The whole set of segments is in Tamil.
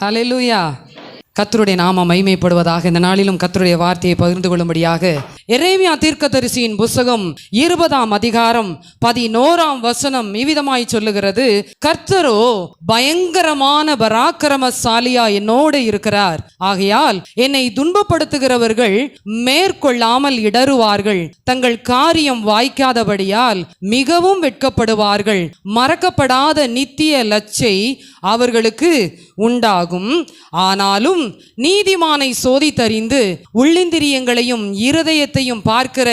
ஹல்லேலூயா. கர்த்தருடைய நாமம் மகிமைப்படுவதாக. இந்த நாளிலும் கர்த்தருடைய வார்த்தையை பகிர்ந்து கொள்ளும்படியாக எரேமியா தீர்க்கதரிசியின் புத்தகம் 20ஆம் அதிகாரம் 11ஆம் வசனம் இவ்விதமாய் சொல்லுகிறது. கர்த்தரோ பயங்கரமான பராக்கிரமசாலியா என்னோடு இருக்கிறார். ஆகையால் என்னை துன்பப்படுத்துகிறவர்கள் மேற்கொள்ளாமல் இடறுவார்கள். தங்கள் காரியம் வாய்க்காதபடியால் மிகவும் வெட்கப்படுவார்கள். மறக்கப்படாத நித்திய லட்சை அவர்களுக்கு உண்டாகும். ஆனாலும் நீதிமானை சோதித்தறிந்து உள்ளிந்திரியங்களையும் இருதயத்தையும் பார்க்கிற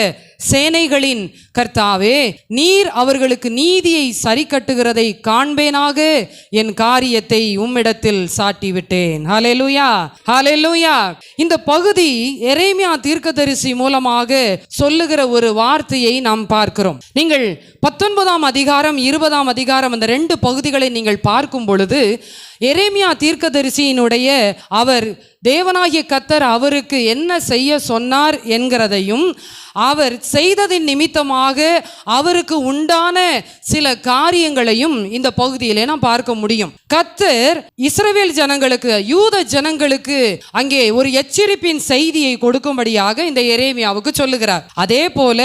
சேனைகளின் கர்த்தாவே, நீர் அவர்களுக்கு நீதியை சரி கட்டுகிறதை காண்பேனாக. என் காரியத்தை உம்மிடத்தில் சாட்டிவிட்டேன். ஹல்லேலூயா, ஹல்லேலூயா. இந்த பகுதி எரேமியா தீர்க்கதரிசி மூலமாக சொல்லுகிற ஒரு வார்த்தையை நாம் பார்க்கிறோம். நீங்கள் 19ஆம் அதிகாரம் 20ஆம் அதிகாரம் அந்த 2 பகுதிகளை நீங்கள் பார்க்கும் பொழுது எரேமியா தீர்க்கதரிசியினுடைய அவர் தேவனாகிய கர்த்தர் அவருக்கு என்ன செய்ய சொன்னார் என்கிறதையும் அவர் செய்ததின் நிமித்தமாக அவருக்கு உண்டான சில காரியங்களையும் இந்த பகுதியிலே நாம் பார்க்க முடியும். கர்த்தர் இஸ்ரவேல் ஜனங்களுக்கு, யூத ஜனங்களுக்கு அங்கே ஒரு எச்சரிப்பின் செய்தியை கொடுக்கும்படியாக இந்த எரேமியாவுக்கு சொல்லுகிறார். அதே போல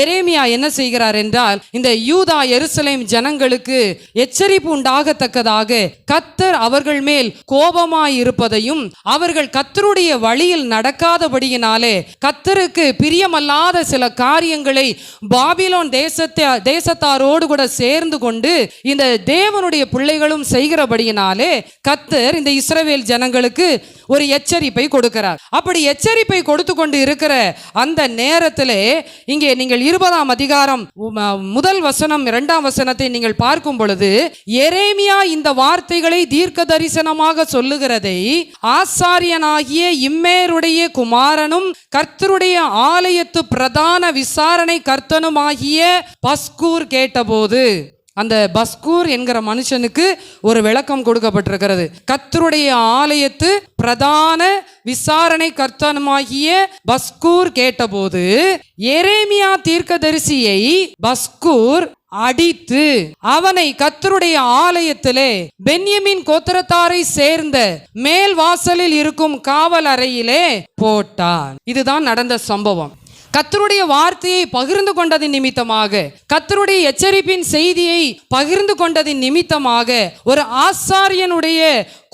எரேமியா என்ன செய்கிறார் என்றால், இந்த யூதா எருசலேம் ஜனங்களுக்கு எச்சரிப்பு உண்டாகத்தக்கதாக கர்த்தர் அவர்கள் மேல் கோபமாய் இருப்பதையும் அவர்கள் கர்த்தருடைய வழியில் நடக்காதபடியினாலே கர்த்தருக்கு பிரியமல்லாத சில காரியங்களை பாபிலோன் தேசத்தாரோடு கூட சேர்ந்து கொண்டு இந்த தேவனுடைய பிள்ளைகளும் செய்கிறபடியினாலே கர்த்தர் இந்த இஸ்ரவேல் ஜனங்களுக்கு ஒரு எச்சரிப்பை கொடுக்கிறார். அப்படி எச்சரிப்பை கொடுத்து கொண்டு இருக்கிற அந்த நேரத்திலே இங்கே நீங்கள் 20ஆம் அதிகாரம் முதல் வசனம் 2ஆம் வசனத்தை நீங்கள் பார்க்கும் பொழுது எரேமியா இந்த வார்த்தைகளை தீர்க்க தரிசனமாக சொல்லுகிறதை ஆசாரியனாகிய இம்மேருடைய குமாரனும் கர்த்தருடைய ஆலயத்து பிரதான விசாரணை கர்த்தனுமாகிய பஸ்கூர் கேட்டபோது, அந்த பஸ்கூர் என்கிற மனுஷனுக்கு ஒரு விளக்கம் கொடுக்கப்பட்டிருக்கிறது. கர்த்தருடைய ஆலயத்து பிரதான விசாரணை கர்த்தனுமாகிய பஸ்கூர் கேட்டபோது எரேமியா தீர்க்கதரிசியை பஸ்கூர் அடித்து அவனை கர்த்தருடைய ஆலயத்திலே பென்யமீன் கோத்திரத்தாரை சேர்ந்த மேல் வாசலில் இருக்கும் காவல் அறையிலே போட்டான். இதுதான் நடந்த சம்பவம். கர்த்தருடைய வார்த்தையை பகிர்ந்து கொண்டதின் நிமித்தமாக, கர்த்தருடைய எச்சரிப்பின் செய்தியை பகிர்ந்து கொண்டதின் நிமித்தமாக ஒரு ஆசாரியனுடைய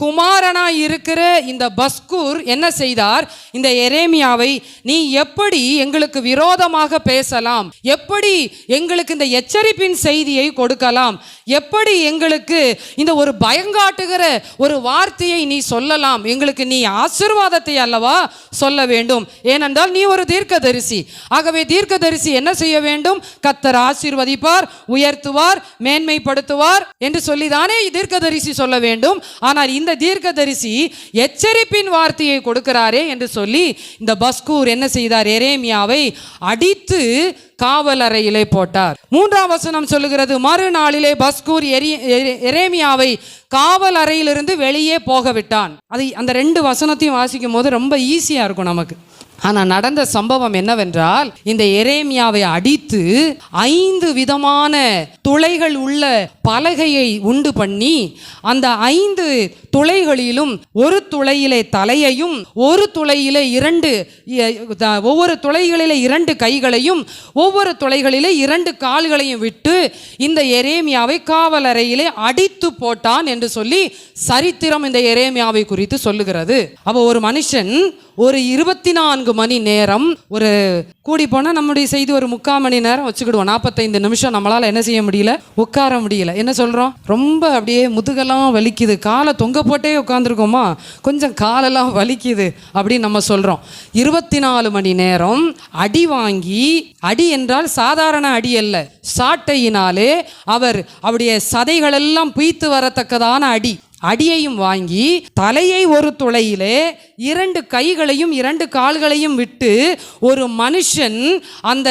குமாரனாய் இருக்கிற இந்த பஸ்கூர் என்ன செய்தார்? இந்த எரேமியாவை நீ எப்படி எங்களுக்கு விரோதமாக பேசலாம், எப்படி எங்களுக்கு இந்த எச்சரிப்பின் செய்தியை கொடுக்கலாம், எப்படி எங்களுக்கு இந்த ஒரு பயங்காட்டுகிற ஒரு வார்த்தையை நீ சொல்லலாம், எங்களுக்கு நீ ஆசீர்வாதத்தை அல்லவா சொல்ல வேண்டும், ஏனென்றால் நீ ஒரு தீர்க்கதரிசி. ஆகவே தீர்க்கதரிசி என்ன செய்ய வேண்டும்? கர்த்தர் ஆசீர்வதிப்பார், உயர்த்துவார், மேன்மைப்படுத்துவார் என்று சொல்லிதானே தீர்க்கதரிசி சொல்ல வேண்டும். ஆனால் இந்த தீர்க்கதரிசி எச்சரிப்பின் வார்த்தையை கொடுக்கிறாரே என்று சொல்லி இந்த பஸ்கூர் என்ன செய்தார்? எரேமியாவை அடித்து காவல் அறையிலே போட்டார். 3ஆம் வசனம் சொல்லுகிறது, மறுநாளிலே பஸ்கூர் எரேமியாவை காவல் அறையிலிருந்து வெளியே போக விட்டான். அது அந்த 2 வசனத்தையும் வாசிக்கும் போது ரொம்ப ஈஸியா இருக்கும் நமக்கு. ஆனால் நடந்த சம்பவம் என்னவென்றால், இந்த எரேமியாவை அடித்து 5 விதமான துளைகள் உள்ள பலகையை உண்டு பண்ணி அந்த 5 துளைகளிலும் ஒரு துளையிலே தலையையும் ஒரு துளையிலே ஒவ்வொரு துளைகளிலே 2 கைகளையும் ஒவ்வொரு துளைகளிலே 2 கால்களையும் விட்டு இந்த எரேமியாவை காவல் அறையிலே அடித்து போட்டான் என்று சொல்லி சரித்திரம் இந்த எரேமியாவை குறித்து சொல்லுகிறது. அப்போ ஒரு மனுஷன் ஒரு 24 மணி நேரம், ஒரு கூடி போனால் நம்முடைய செய்தி ஒரு 3/4 மணி நேரம் வச்சுக்கிடுவோம், 45 நிமிஷம் நம்மளால் என்ன செய்ய முடியல, உட்கார முடியல. என்ன சொல்கிறோம்? ரொம்ப அப்படியே முதுகெல்லாம் வலிக்குது, காலை தொங்க போட்டே உட்காந்துருக்கோமா, கொஞ்சம் காலெல்லாம் வலிக்குது அப்படின்னு நம்ம சொல்கிறோம். 24 மணி நேரம் அடி வாங்கி, அடி என்றால் சாதாரண அடி அல்ல, சாட்டையினாலே அவர் அவருடைய சதைகளெல்லாம் பீத்து வரத்தக்கதான அடியையும் வாங்கி தலையை ஒரு துளையிலே 2 கைகளையும் 2 கால்களையும் விட்டு ஒரு மனுஷன் அந்த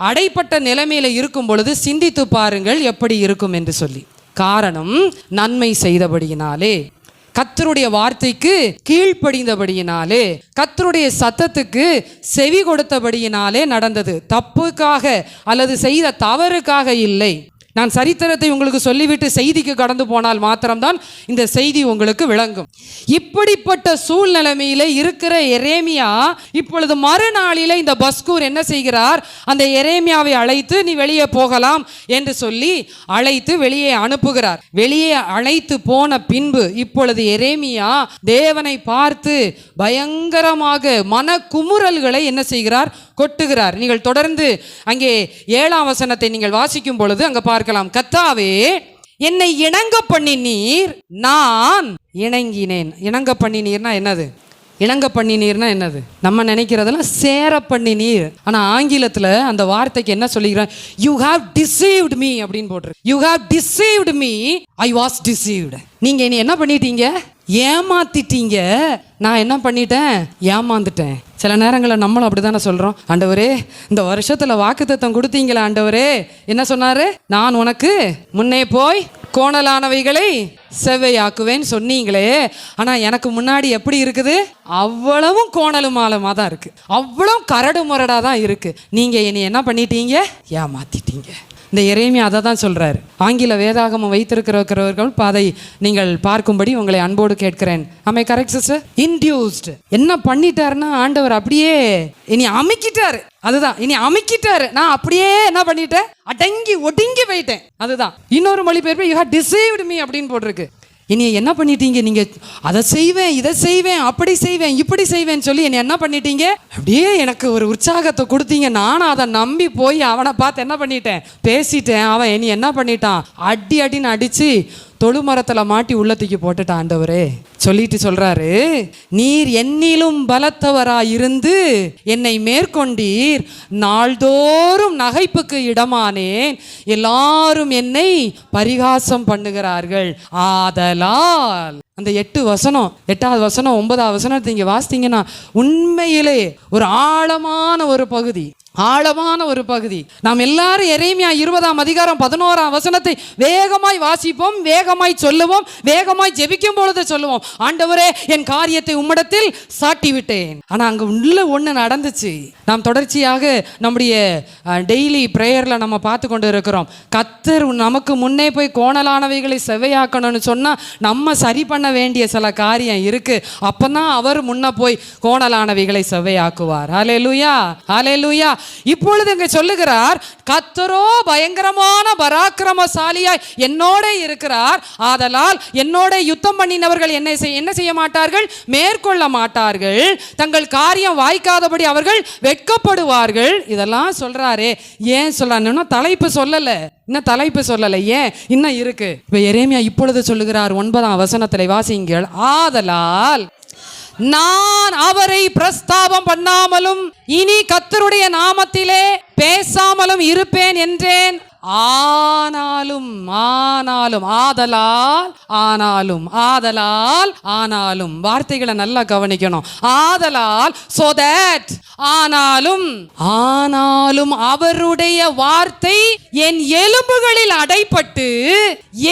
அடைப்பட்ட நிலைமையில இருக்கும் பொழுது சிந்தித்து பாருங்கள் எப்படி இருக்கும் என்று சொல்லி. காரணம், நன்மை செய்தபடியினாலே, கர்த்தருடைய வார்த்தைக்கு கீழ்ப்படிந்தபடியினாலே, கர்த்தருடைய சத்தத்துக்கு செவி கொடுத்தபடியினாலே நடந்தது. தப்புக்காக அல்லது செய்த தவறுக்காக இல்லை. நான் சரித்திரத்தை உங்களுக்கு சொல்லிவிட்டு செய்திக்கு கடந்து போனால் மாத்திரம்தான் இந்த செய்தி உங்களுக்கு விளங்கும். இப்படிப்பட்ட சூழ்நிலைமையில இருக்கிற எரேமியா இப்பொழுது மறுநாளிலே இந்த பஸ்கூர் என்ன செய்கிறார், அந்த எரேமியாவை அழைத்து நீ வெளியே போகலாம் என்று சொல்லி அழைத்து வெளியே அனுப்புகிறார். வெளியே அழைத்து போன பின்பு இப்பொழுது எரேமியா தேவனை பார்த்து பயங்கரமாக மன குமுறல்களை என்ன செய்கிறார், கொட்டுகிறார். நீங்கள் தொடர்ந்து அங்கே 7ஆம் வசனத்தை நீங்கள் வாசிக்கும் பொழுது அங்க பார்க்கலாம். கர்த்தாவே, என்னை இணங்க பண்ணினீர், நான் இணங்கினேன். இணங்க பண்ணினீர்னா என்னது? இணங்க பண்ணினீர்னா என்னது? நம்ம நினைக்கிறதெல்லாம் சேர பண்ணினீர். ஆனா ஆங்கிலத்துல அந்த வார்த்தைக்கு என்ன சொல்லிக்கிறேன், யூ ஹாவ் டிசீவ்ட் மீ அப்படின்னு போட்டுரு. You have deceived me, I was deceived. நீங்க இனி என்ன பண்ணிட்டீங்க, ஏமாத்திட்டீங்க. நான் என்ன பண்ணிட்டேன், ஏமாந்துட்டேன். சில நேரங்களில் நம்மளும் அப்படித்தானே சொல்றோம், ஆண்டவரே இந்த வருஷத்துல வாக்குத்தத்தம் கொடுத்தீங்களே ஆண்டவரே, என்ன சொன்னாரு, நான் உனக்கு முன்னே போய் கோணலானவைகளை செவ்வையாக்குவேன்னு சொன்னீங்களே, ஆனா எனக்கு முன்னாடி எப்படி இருக்குது, அவ்வளவும் கோணலுமாலமா தான் இருக்கு, அவ்வளவு கரடு முரடா தான் இருக்கு. நீங்க என்னை என்ன பண்ணிட்டீங்க, ஏமாத்திட்டீங்க. இந்த எரேமியா அதை தான் சொல்றாரு. ஆங்கில வேதாகமம் வைத்திருக்கிறவர்கள் அதை நீங்கள் பார்க்கும்படி உங்களை அன்போடு கேட்கிறேன். ஆமே, கரெக்ட் சிஸ்டர்? இன்டியூஸ்ட். என்ன பண்ணிட்டாருன்னா ஆண்டவர் அப்படியே இனி அமுக்கிட்டாரு. அதுதான், இனி அமுக்கிட்டாரு. நான் அப்படியே என்ன பண்ணிட்டேன், அடங்கி ஒடுங்கி போயிட்டேன். அதுதான் இன்னொரு மொழிபெயர்ப்பு, யூ ஹேவ் டிசீவ்ட் மீ அப்படின்னு போட்டிருக்கு. இனி என்ன பண்ணிட்டீங்க, நீங்க அதை செய்வேன், இதை செய்வேன், அப்படி செய்வேன், இப்படி செய்வேன்னு சொல்லி என்னை என்ன பண்ணிட்டீங்க, அப்படியே எனக்கு ஒரு உற்சாகத்தை கொடுத்தீங்க. நானும் அதை நம்பி போய் அவனை பார்த்து என்ன பண்ணிட்டேன், பேசிட்டேன். அவன் என்னை என்ன பண்ணிட்டான், அடின்னு அடிச்சு தொழுமரத்தில் மாட்டி உள்ளத்துக்கு போட்டுட்டான். ஆண்டவரே சொல்லிட்டு சொல்றாரு, நீர் என்னிலும் பலத்தவராயிருந்து என்னை மேற்கொண்டீர், நாள்தோறும் நகைப்புக்கு இடமானேன், எல்லாரும் என்னை பரிகாசம் பண்ணுகிறார்கள். ஆதலால் அந்த 8 வசனம், 8வது வசனம் 9வது வசனத்தை இங்கே வாசித்தீங்கன்னா உண்மையிலே ஒரு ஆழமான ஒரு பகுதி, ஆழமான ஒரு பகுதி. நாம் எல்லாரும் எரேமியா 20ஆம் அதிகாரம் 11ஆம் வசனத்தை வேகமாய் வாசிப்போம், வேகமாய் சொல்லுவோம், வேகமாய் ஜெபிக்கும் பொழுது சொல்லுவோம், ஆண்டவரே என் காரியத்தை உம்மிடத்தில் சாட்டி விட்டேன். ஆனா அங்க உள்ள ஒண்ணு நடந்துச்சு. நாம் தொடர்ச்சியாக நம்முடைய டெய்லி பிரேயர்ல நம்ம பார்த்து கொண்டு இருக்கிறோம். கர்த்தர் நமக்கு முன்னே போய் கோணலானவைகளை செவ்வையாக்கணும்னு சொன்னா நம்ம சரி பண்ண வேண்டிய சில காரியம் இருக்கு. அப்பதான் அவர் முன்ன போய் கோணலானவைகளை செவ்வையாக்குவார். ஹல்லேலூயா, ஹல்லேலூயா. இப்பொழுது இங்க சொல்லுகிறார், கர்த்தரோ பயங்கரமான பராக்கிரமசாலியாய் என்னோட இருக்கிறார், ஆதலால் என்னோட யுத்தம் பண்ணினவர்கள் என்ன செய்ய மாட்டார்கள், மேற்கொள்ள மாட்டார்கள், தங்கள் காரியம் வாய்க்காதபடி அவர்கள் வெட்கப்படுவார்கள். இதெல்லாம் சொல்றாரே, ஏன் சொல்றாருன்னா தலைப்பு சொல்லல, இன்னும் தலைப்பு சொல்லல, ஏன் இன்னும் இருக்கு. இப்ப எரேமியா இப்பொழுது சொல்லுகிறார் 9ஆம் வசனத்திலே வாசியுங்கள். ஆதலால் நான் அவரை பிரஸ்தாபம் பண்ணாமலும் இனி கர்த்தருடைய நாமத்திலே பேசாமலும் இருப்பேன் என்றேன். ஆனாலும் ஆனாலும் ஆதலால் ஆனாலும் ஆதலால் ஆனாலும் வார்த்தைகளை நல்லா கவனிக்கணும். ஆதலால் so that ஆனாலும் ஆனாலும் அவருடைய வார்த்தை என் எலும்புகளில் அடைப்பட்டு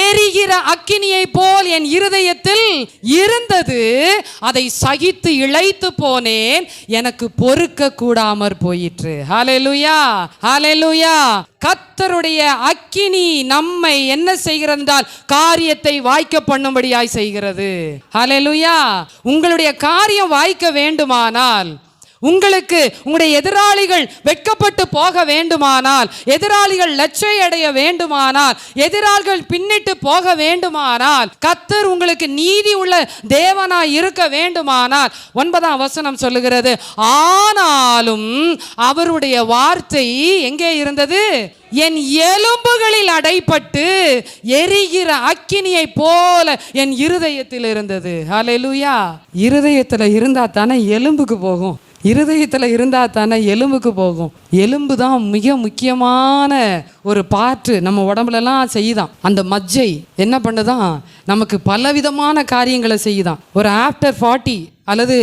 எரிகிற அக்கினியை போல் என் இருதயத்தில் இருந்தது, அதை சகித்து இளைத்து போனேன், எனக்கு பொறுக்க கூடாமற் போயிற்று. ஹல்லேலூயா, ஹல்லேலூயா. கர்த்தருடைய அக்கினி நம்மை என்ன செய்கிறதால் காரியத்தை வாய்க்க பண்ணும்படியாய் செய்கிறது. ஹல்லேலூயா. உங்களுடைய காரியம் வாய்க்க வேண்டுமானால், உங்களுக்கு உங்களுடைய எதிராளிகள் வெட்கப்பட்டு போக வேண்டுமானால், எதிராளிகள் லட்சை அடைய வேண்டுமானால், எதிராளிகள் பின்னிட்டு போக வேண்டுமானால், கர்த்தர் உங்களுக்கு நீதி உள்ள தேவனாய் இருக்க வேண்டுமானால், 9ஆம் வசனம் சொல்லுகிறது, ஆனாலும் அவருடைய வார்த்தை எங்கே இருந்தது, என் எலும்புகளில் அடைப்பட்டு எரிகிற அக்கினியை போல என் இருதயத்தில் இருந்தது. ஹல்லேலூயா. இருதயத்தில் இருந்தா தானே எலும்புக்கு போகும், இருதயத்தில் இருந்தால் தானே எலும்புக்கு போகும். எலும்பு தான் மிக முக்கியமான ஒரு பாட்டு நம்ம உடம்புலலாம் செய்யுதான். அந்த மஜ்ஜை என்ன பண்ணுதான், நமக்கு பலவிதமான காரியங்களை செய்யுதான். ஒரு ஆஃப்டர் 40 அல்லது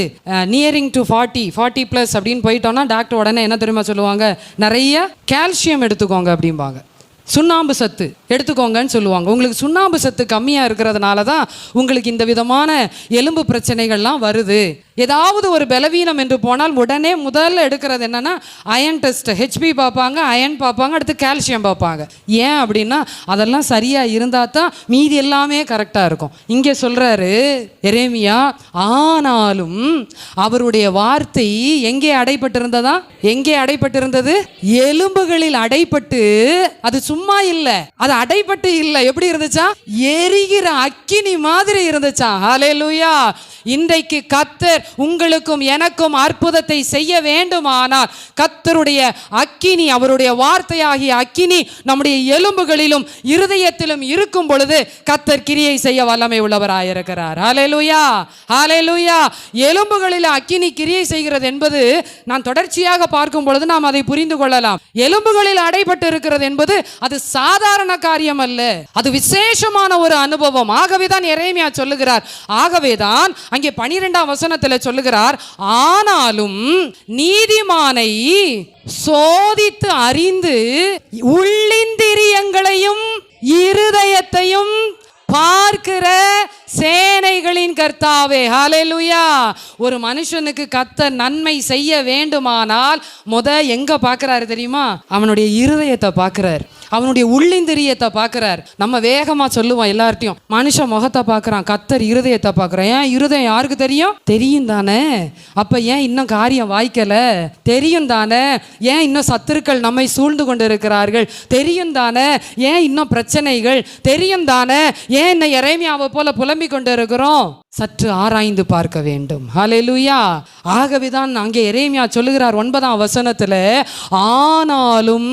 நியரிங் டு 40+ அப்படின்னு போயிட்டோம்னா டாக்டர் உடனே என்ன தெரியுமா சொல்லுவாங்க, நிறைய கால்சியம் எடுத்துக்கோங்க அப்படிம்பாங்க, சுண்ணாம்பு சத்து எடுத்துக்கோங்கன்னு சொல்லுவாங்க. உங்களுக்கு சுண்ணாம்பு சத்து கம்மியாக இருக்கிறதுனால தான் உங்களுக்கு இந்த விதமான எலும்பு பிரச்சனைகள்லாம் வருது. ஏதாவது ஒரு பலவீனம் என்று போனால் உடனே முதல்ல எடுக்கிறது என்னன்னா அயன் டெஸ்ட். ஹெச்பி பார்ப்பாங்க, அயன் பார்ப்பாங்க, அடுத்து கால்சியம் பார்ப்பாங்க. ஏன் அப்படின்னா அதெல்லாம் சரியா இருந்தா தான் மீதி எல்லாமே கரெக்டா இருக்கும். இங்கே சொல்றாரு எரேமியா, ஆனாலும் அவருடைய வார்த்தை எங்கே அடைபட்டிருந்ததா? எங்கே அடைபட்டிருந்தது? எலும்புகளில் அடைபட்டு. அது சும்மா இல்ல, அது அடைபட்டு இல்ல. எப்படி இருந்துச்சா? எரிகிற அக்கினி மாதிரி இருந்துச்சா. ஹல்லேலூயா. இன்றைக்கு கர்த்தர் உங்களுக்கும் எனக்கும் அற்புதத்தை செய்ய வேண்டுமானால் கர்த்தருடைய அக்கினி, அவருடைய வார்த்தையாகிய அக்கினி நம்முடைய எலும்புகளிலும் இருதயத்திலும் இருக்கும் பொழுது கர்த்தர் கிரியை செய்ய வல்லமை உள்ளவராயிருக்கிறார். ஹல்லேலூயா, ஹல்லேலூயா. எலும்புகளில் அக்கினி கிரியை செய்கிறது என்பது நான் தொடர்ச்சியாக பார்க்கும் பொழுது நாம் அதை புரிந்து கொள்ளலாம். எலும்புகளில் அடைபட்டு இருக்கிறது என்பது அது சாதாரண காரியம் அல்ல, அது விசேஷமான ஒரு அனுபவம். ஆகவேதான் எரேமியா சொல்லுகிறார், ஆகவேதான் அங்கே 12ஆம் வசனத்தில் சொல்லுகிறார், ஆனாலும் நீதிமானை சோதித்து அறிந்து உள்ளிந்திரியங்களையும் இருதயத்தையும் பார்க்கிற சேனைகளின் கர்த்தாவே. ஹல்லேலூயா. ஒரு மனுஷனுக்கு கர்த்தர் நன்மை செய்ய வேண்டுமானால் எங்க பார்க்கிறாரு தெரியுமா? அவனுடைய இருதயத்தை பார்க்கிறார், அவனுடைய உள்ளிந்திரியத்தை பார்க்கிறார். நம்ம வேகமா சொல்லுவோம் எல்லார்ட்டையும், மனுஷன் முகத்தை பார்க்கறான், கர்த்தர் இருதயத்தை பார்க்கறான். ஏன் இருதயம் யாருக்கு தெரியும்? தெரியும் தானே. அப்ப ஏன் இன்னும் காரியம் வாய்க்கல? தெரியும் தானே. ஏன் இன்னும் சத்துருக்கள் நம்மை சூழ்ந்து கொண்டு இருக்கிறார்கள்? தெரியும் தானே. ஏன் இன்னும் பிரச்சனைகள்? தெரியும் தானே. ஏன் இன்னும் எரேமியாவை போல புலம்பிக் கொண்டு இருக்கிறோம்? சற்று ஆராய்ந்து பார்க்க வேண்டும். ஹல்லேலூயா. ஆகவேதான் அங்கே எரேமியா சொல்லுகிறார் 9ஆம் வசனத்துல, ஆனாலும்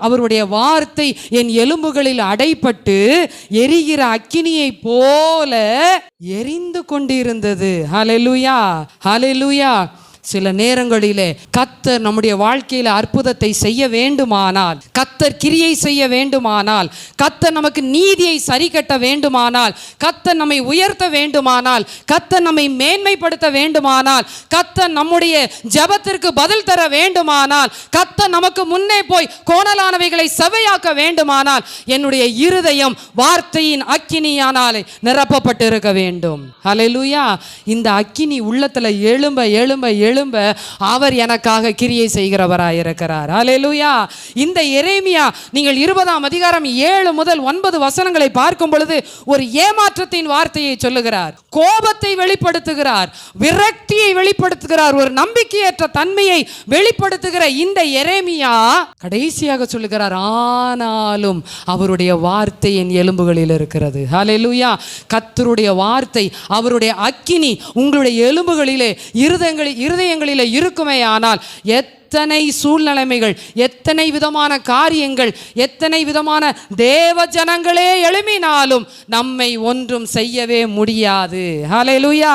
அவருடைய வார்த்தை என் எலும்புகளில் அடைபட்டு எரிகிற அக்கினியை போல எரிந்து கொண்டிருந்தது. ஹல்லேலூயா, ஹல்லேலூயா. சில நேரங்களிலே கர்த்தர் நம்முடைய வாழ்க்கையில அற்புதத்தை செய்ய வேண்டுமானால், கர்த்தர் கிரியை செய்ய வேண்டுமானால், கர்த்தர் நமக்கு நீதியை சரி கட்ட வேண்டுமானால், கர்த்தர் நம்மை உயர்த்த வேண்டுமானால், கர்த்தர் நம்மை மேன்மைப்படுத்த வேண்டுமானால், கர்த்தர் நம்முடைய ஜெபத்திற்கு பதில் தர வேண்டுமானால், கர்த்தர் நமக்கு முன்னே போய் கோணலானவைகளை செவையாக்க வேண்டுமானால் என்னுடைய இருதயம் வார்த்தையின் அக்கினியானாலே நிரப்பப்பட்டு இருக்க வேண்டும். ஹல்லேலூயா. இந்த அக்கினி உள்ளத்துல எழும்ப எழும்ப எழும்ப அவர் எனக்காக கிரியை செய்கிறவராயிருக்கிறார். ஹல்லேலூயா. இந்த எரேமியா நீங்கள் 20ஆம் அதிகாரம் 7 முதல் 9 வசனங்களை பார்க்கும் பொழுது ஒரு ஏமாற்றத்தின் வார்த்தையை சொல்லுகிறார், கோபத்தை வெளிப்படுத்துகிறார், விரக்தியை வெளிப்படுத்துகிறார், ஒரு நம்பிக்கையற்ற தன்மையை வெளிப்படுத்துகிற இந்த எரேமியா கடைசியாக சொல்லுகிறார், ஆனாலும் அவருடைய வார்த்தை என் எலும்புகளில் இருக்கிறது. ஹல்லேலூயா. கர்த்தருடைய வார்த்தை, அவருடைய அக்கினி உங்களுடைய எலும்புகளிலே இருதயங்களிலே இருக்குமே ஆனால் எத்தனை சூழ்நிலைமைகள், எத்தனை விதமான காரியங்கள், எத்தனை விதமான தேவ ஜனங்களே எழும்பினாலும் நம்மை ஒன்றும் செய்யவே முடியாது. ஹல்லேலூயா,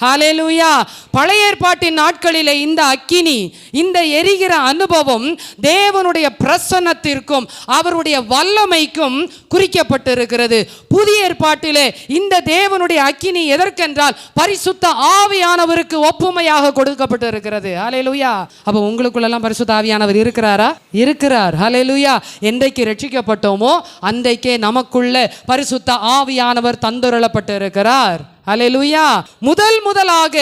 ஹல்லேலூயா. பழைய ஏற்பாட்டின் நாட்களிலே இந்த அக்கினி, இந்த எரிகிற அனுபவம் தேவனுடைய பிரசன்னத்திற்கும் அவருடைய வல்லமைக்கும் குறிக்கப்பட்டிருக்கிறது. புதிய ஏற்பாட்டிலே இந்த தேவனுடைய அக்கினி எதற்கென்றால் பரிசுத்த ஆவியானவருக்கு ஒப்புமையாக கொடுக்கப்பட்டிருக்கிறது. ஹல்லேலூயா. அப்ப உங்களுக்குள்ளெல்லாம் பரிசுத்த ஆவியானவர் இருக்கிறாரா? இருக்கிறார். ஹல்லேலூயா. என்றைக்கு ரட்சிக்கப்பட்டோமோ அன்றைக்கே நமக்குள்ள பரிசுத்த ஆவியானவர் தந்துரப்பட்டிருக்கிறார். ஹல்லேலூயா. முதலாக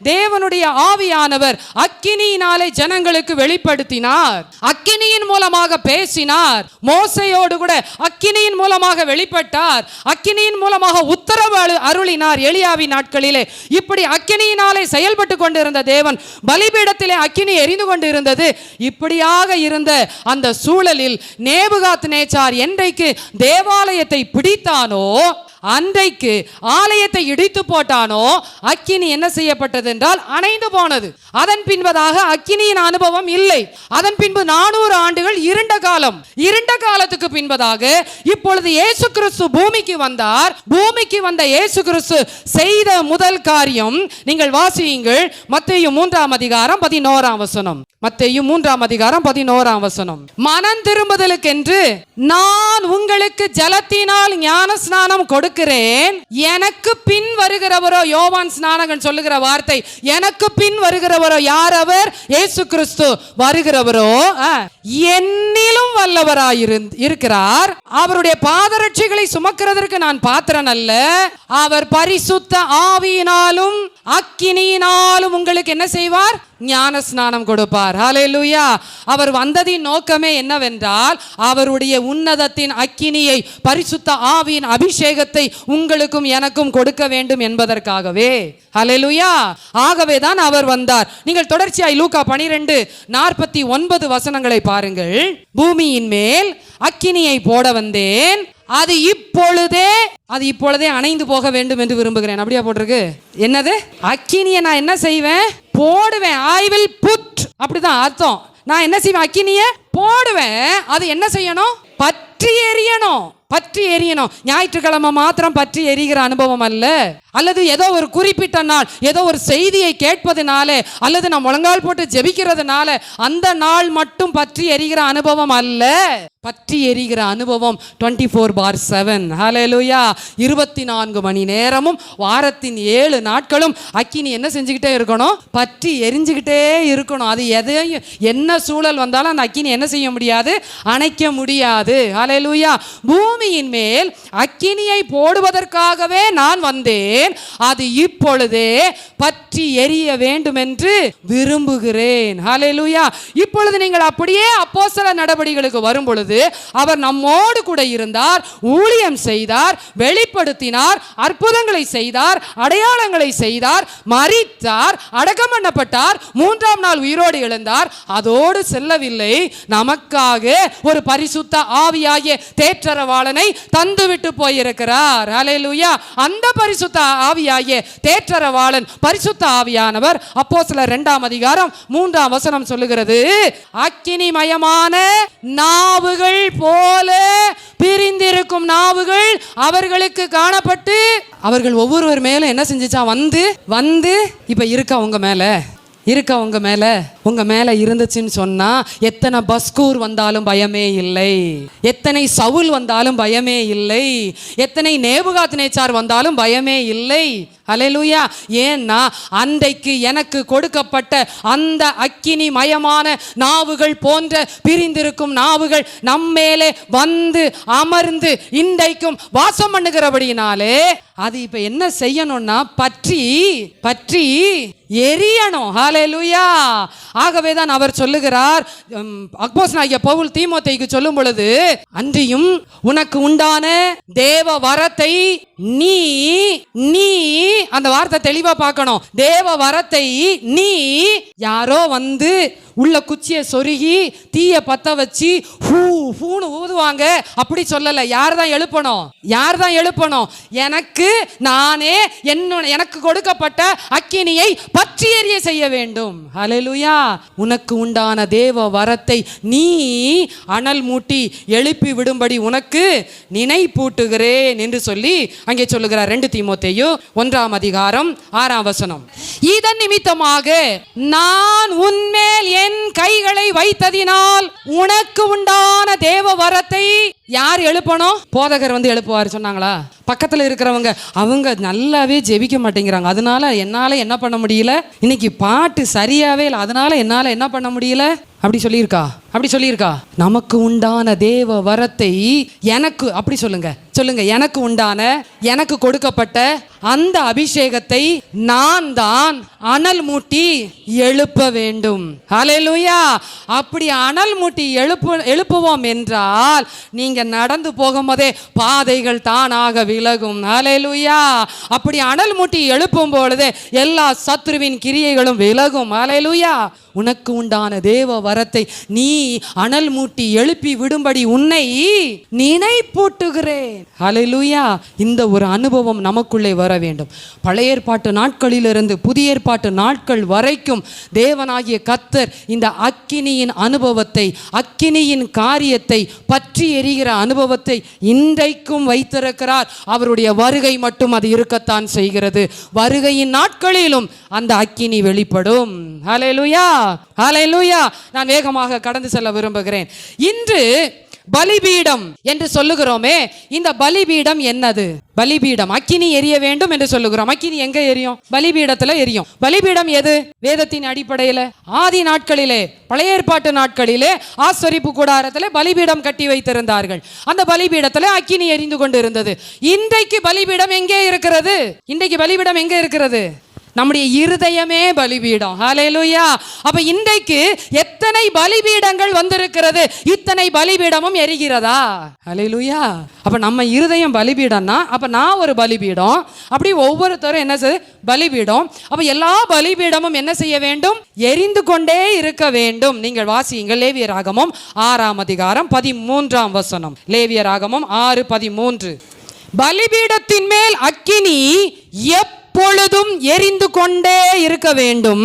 தேவனுடைய ஆவியானவர் அக்கினியினாலே ஜனங்களுக்கு வெளிப்படுத்தினார், அக்கினியின் மூலமாக பேசினார். மோசேயோடு கூட அக்கினியின் மூலமாக வெளிப்பட்டார், அக்கினியின் மூலமாக உத்தரவு அருளினார் எலியாவின் நாட்களிலே. இப்படி அக்கினியினாலே செயல்பட்டு கொண்டிருந்த தேவன், பலிபீடத்திலே அக்கினி எரிந்து கொண்டிருந்தது. இப்படியாக இருந்த அந்த சூழலில் நேபுகாத்நேச்சார் என்றைக்கு தேவாலயத்தை பிடித்தானோ, அன்றைக்கு ஆலயத்தை இடித்து போட்டானோ, அக்கினி என்ன செய்யப்பட்டது என்றால் அணைந்து போனது. அதன் பின்பதாக அக்கினியின் அனுபவம் இல்லை. அதன் பின்பு 400 ஆண்டுகள் இருண்ட காலம். இருண்ட காலத்துக்கு பின்பதாக இப்பொழுது இயேசு கிறிஸ்து பூமிக்கு வந்தார். பூமிக்கு வந்த இயேசு கிறிஸ்து செய்த முதல் காரியம் நீங்கள் வாசியுங்கள். மத்தேயு 3ஆம் அதிகாரம் 11ஆம் வசனம். மத்தேயு 3ஆம் அதிகாரம் 11ஆம் வசனம். மனம் திரும்புதலுக்கென்று நான் உங்களுக்கு ஜலத்தினால் ஞான ஸ்நானம் கொடுக்கிறேன், எனக்கு பின் வருகிறவரோ, யோவான் ஸ்நானகன் சொல்லுகிற வார்த்தை, எனக்கு பின் வருகிறவரோ யார்? அவர் இயேசு கிறிஸ்து. வருகிறவரோ என்னிலும் வல்லவராய் இருக்கிறார். அவருடைய பாதரட்சைகளை சுமக்கிறதற்கு நான் பாத்திரன் அல்ல. அவர் பரிசுத்த ஆவியினாலும் அக்கினியினாலும் உங்களுக்கு என்ன செய்வார்? ஞான ஸ்நானம் கொடுப்பார். ஹல்லேலூயா. அவர் வந்ததின் நோக்கமே என்னவென்றால் அவருடைய உன்னதத்தின் அக்கினியை, பரிசுத்த ஆவியின் அபிஷேகத்தை உங்களுக்கும் எனக்கும் கொடுக்க வேண்டும் என்பதற்காகவே. ஹல்லேலூயா. ஆகவே தான் அவர் வந்தார். நீங்கள் தொடர்ச்சியாய் லூக்கா 12:49 வசனங்களை பாருங்கள். பூமியின் மேல் அக்கினியை போட வந்தேன், அது இப்பொழுதே அணைந்து போக வேண்டும் என்று விரும்புகிறேன். அப்படியா போட்டிருக்கு? என்னது? அக்கினியை நான் என்ன செய்வேன்? போடுவேன். I will put. அப்படிதான் அர்த்தம். நான் என்ன செய்வேன்? அக்கினியை போடுவேன். அது என்ன செய்யணும்? பற்றி எரியணும். பற்றி எரியணும். ஞாயிற்றுக்கிழமை மாத்திரம் பற்றி எரிகிற அனுபவம் அல்ல, அல்லது ஏதோ ஒரு குறிப்பிட்ட நாள் ஏதோ ஒரு செய்தியை கேட்பதனால, அல்லது நாம் முழங்கால் போட்டு ஜெபிக்கிறதுனால அந்த நாள் மட்டும் பற்றி எரிகிற அனுபவம் அல்ல. பற்றி எரிகிற அனுபவம் 24/7. ஹல்லேலூயா. 24 மணி நேரமும் வாரத்தின் 7 நாட்களும் அக்கினி என்ன செஞ்சுக்கிட்டே இருக்கணும்? பற்றி எரிஞ்சுக்கிட்டே இருக்கணும். அது எதையும், என்ன சூழல் வந்தாலும் அந்த அக்கினி என்ன செய்ய முடியாது? அணைக்க முடியாது. ஹல்லேலூயா. பூமியின் மேல் அக்கினியை போடுவதற்காகவே நான் வந்தேன், அது இப்பொழுதே பற்றி எரிய வேண்டும் என்று விரும்புகிறேன். ஹல்லேலூயா. இப்பொழுது நீங்கள் அப்படியே அப்போஸ்தல நடபடிகளுக்கு வரும் பொழுது அவர் நம்மோடு கூட இருந்தார், ஊழியம் செய்தார், வெளிப்படுத்தினார், அற்புதங்களை செய்தார், அடையாளங்களை செய்தார், மரித்தார், அடக்கம் பண்ணப்பட்டார், 3ஆம் நாள் உயிரோடு எழுந்தார். அதோடு செல்லவில்லை, நமக்காக ஒரு பரிசுத்த ஆவியாகிய தேற்றரவாளனை தந்துவிட்டு போயிருக்கிறார். ஹல்லேலூயா. அந்த பரிசுத்த ஆவியாகிய தேற்றரவாளன், பரிசுத்த ஆவியானவர், அப்போஸ்தலர் 2ஆம் அதிகாரம் 3ஆம் வசனம் சொல்லுகிறது, அக்கினிமயமான நாவுகள் போல பிரிந்திருக்கும் நாவுகள் அவர்களுக்கு காணப்பட்டு அவர்கள் ஒவ்வொருவர் மேலும் என்ன செஞ்சுச்சா? வந்து இப்ப இருக்கா உங்க மேல இருந்துச்சுன்னு சொன்னா, எத்தனை பஸ்கூர் வந்தாலும் பயமே இல்லை, எத்தனை சவுல் வந்தாலும் பயமே இல்லை, எத்தனை நேபுகாத்நேச்சார் வந்தாலும் பயமே இல்லை. ஹல்லேலூயா. ஏன்னா அன்றைக்கு எனக்கு கொடுக்கப்பட்ட அந்த அக்கினி மயமான நாவுகள் போன்ற பிரிந்திருக்கும் நாவுகள் நம்மேலே வந்து அமர்ந்து இன்றைக்கும் வாசம் பண்ணுகிறபடினாலே அது இப்ப என்ன செய்யணும்னா பற்றி எரியணும். ஹல்லேலூயா. ஆகவே தான் அவர் சொல்லுகிறார், அப்போஸ்தலனாகிய பவுல் தீமோத்தேயுக்கு சொல்லும் பொழுது, அன்றியும் உனக்கு உண்டான தேவ வரத்தை நீ அந்த வார்த்தை தெளிவா பார்க்கணும். தேவ வரத்தை நீ, யாரோ வந்து உள்ள குச்சியை சொருகி தீய பத்த வச்சு பூன்னு ஊதுவாங்க, அப்படி சொல்லல. யார் தான் எழுப்பணும்? எனக்கு கொடுக்கப்பட்ட அக்கினியை பற்றி எரிய செய்ய வேண்டும். ஹல்லேலூயா. உனக்கு உண்டான தேவ வரத்தை நீ அனல் மூட்டி எழுப்பி விடும்படி உனக்கு நினைப்பூட்டுகிறேன் என்று சொல்லி அங்கே சொல்லுகிறார். 2 தீமோத்தேயு 1ஆம் அதிகாரம் 6ஆம் வசனம். இதன் நிமித்தமாக நான் உன்மேல் என் கைகளை வைத்ததினால் உனக்கு உண்டான தேவ வரத்தை யார் எழுப்பணும்? போதகர் வந்து எழுப்புவார் சொன்னாங்களா? பக்கத்துல இருக்கிறவங்க அவங்க நல்லாவே ஜெபிக்க மாட்டேங்கிறாங்க, அதனால என்னால என்ன பண்ண முடியல, இன்னைக்கு பாட்டு சரியாவே இல்லை, அதனால என்னால என்ன பண்ண முடியல, அப்படி சொல்லியிருக்கா? நமக்கு உண்டான தேவ வரத்தை எனக்கு, அப்படி சொல்லுங்க, எனக்கு உண்டான, எனக்கு கொடுக்கப்பட்ட அந்த அபிஷேகத்தை நான் தான் அனல் மூட்டி எழுப்ப வேண்டும். ஹல்லேலூயா. அப்படி அனல் மூட்டி எழுப்புவோம் என்றால் நீங்க நடந்து போகும்போதே பாதைகள் தானாக விலகும். ஹல்லேலூயா. அப்படி அனல் மூட்டி எழுப்பும் பொழுதே எல்லா சத்துருவின் கிரியைகளும் விலகும். ஹல்லேலூயா. உனக்கு உண்டான தேவ வரத்தை நீ அனல் மூட்டி எழுப்பி விடும்படி உன்னை நினைப்பூட்டுகிறேன். ஹல்லேலூயா. இந்த ஒரு அனுபவம் நமக்குள்ளே வர வேண்டும். பழைய ஏற்பாட்டு நாட்களிலிருந்து புதிய ஏற்பாட்டு நாட்கள் வரைக்கும் தேவனாகிய கர்த்தர் இந்த அக்கினியின் அனுபவத்தை, அக்கினியின் காரியத்தை, பற்றி எரிகிற அனுபவத்தை இன்றைக்கும் வைத்திருக்கிறார். அவருடைய வருகை மட்டும் அது இருக்கத்தான் செய்கிறது. வருகையின் நாட்களிலும் அந்த அக்கினி வெளிப்படும். ஹல்லேலூயா. ஹல்லேலூயா. நான் வேகமாக கடந்து செல்ல விரும்புகிறேன். இன்று பலிபீடம் என்று சொல்லுகிறோமே, இந்த பலிபீடம் என்னது? பலிபீடம் அக்கினி எரிய வேண்டும் என்று சொல்லுகிறோம். அக்கினி எங்க எரியும்? பலிபீடத்துல எரியும். பலிபீடம் எது? வேதத்தின் அடிப்படையில ஆதி நாட்களிலே, பழைய ஏற்பாட்டு நாட்களிலே ஆசரிப்பு கூடாரத்திலே பலிபீடம் கட்டி வைத்திருந்தார்கள். அந்த பலிபீடத்துல அக்கினி எரிந்து கொண்டு இருந்தது. இன்றைக்கு பலிபீடம் எங்கே இருக்கிறது? இன்றைக்கு பலிபீடம் எங்க இருக்கிறது? நம்முடைய இருதயமே பலிபீடம். ஹல்லேலூயா. அப்ப இன்றைக்கு எத்தனை பலிபீடங்கள் வந்திருக்கிறது, இத்தனை பலிபீடமும் எரிகிறதா? ஹல்லேலூயா. அப்ப நம்ம இருதயம் பலிபீடம்னா அப்ப நான் ஒரு பலிபீடம், அப்படி ஒவ்வொருத்தரும் என்ன பலிபீடம். அப்ப எல்லா பலிபீடமும் என்ன செய்ய வேண்டும்? எரிந்து கொண்டே இருக்க வேண்டும். நீங்கள் வாசியுங்கள் லேவியராகமம் 6ஆம் அதிகாரம் 13ஆம் வசனம். லேவியராகமம் 6:13. பலிபீடத்தின் மேல் அக்கினி எப்பொழுதும் எரிந்து கொண்டே இருக்க வேண்டும்,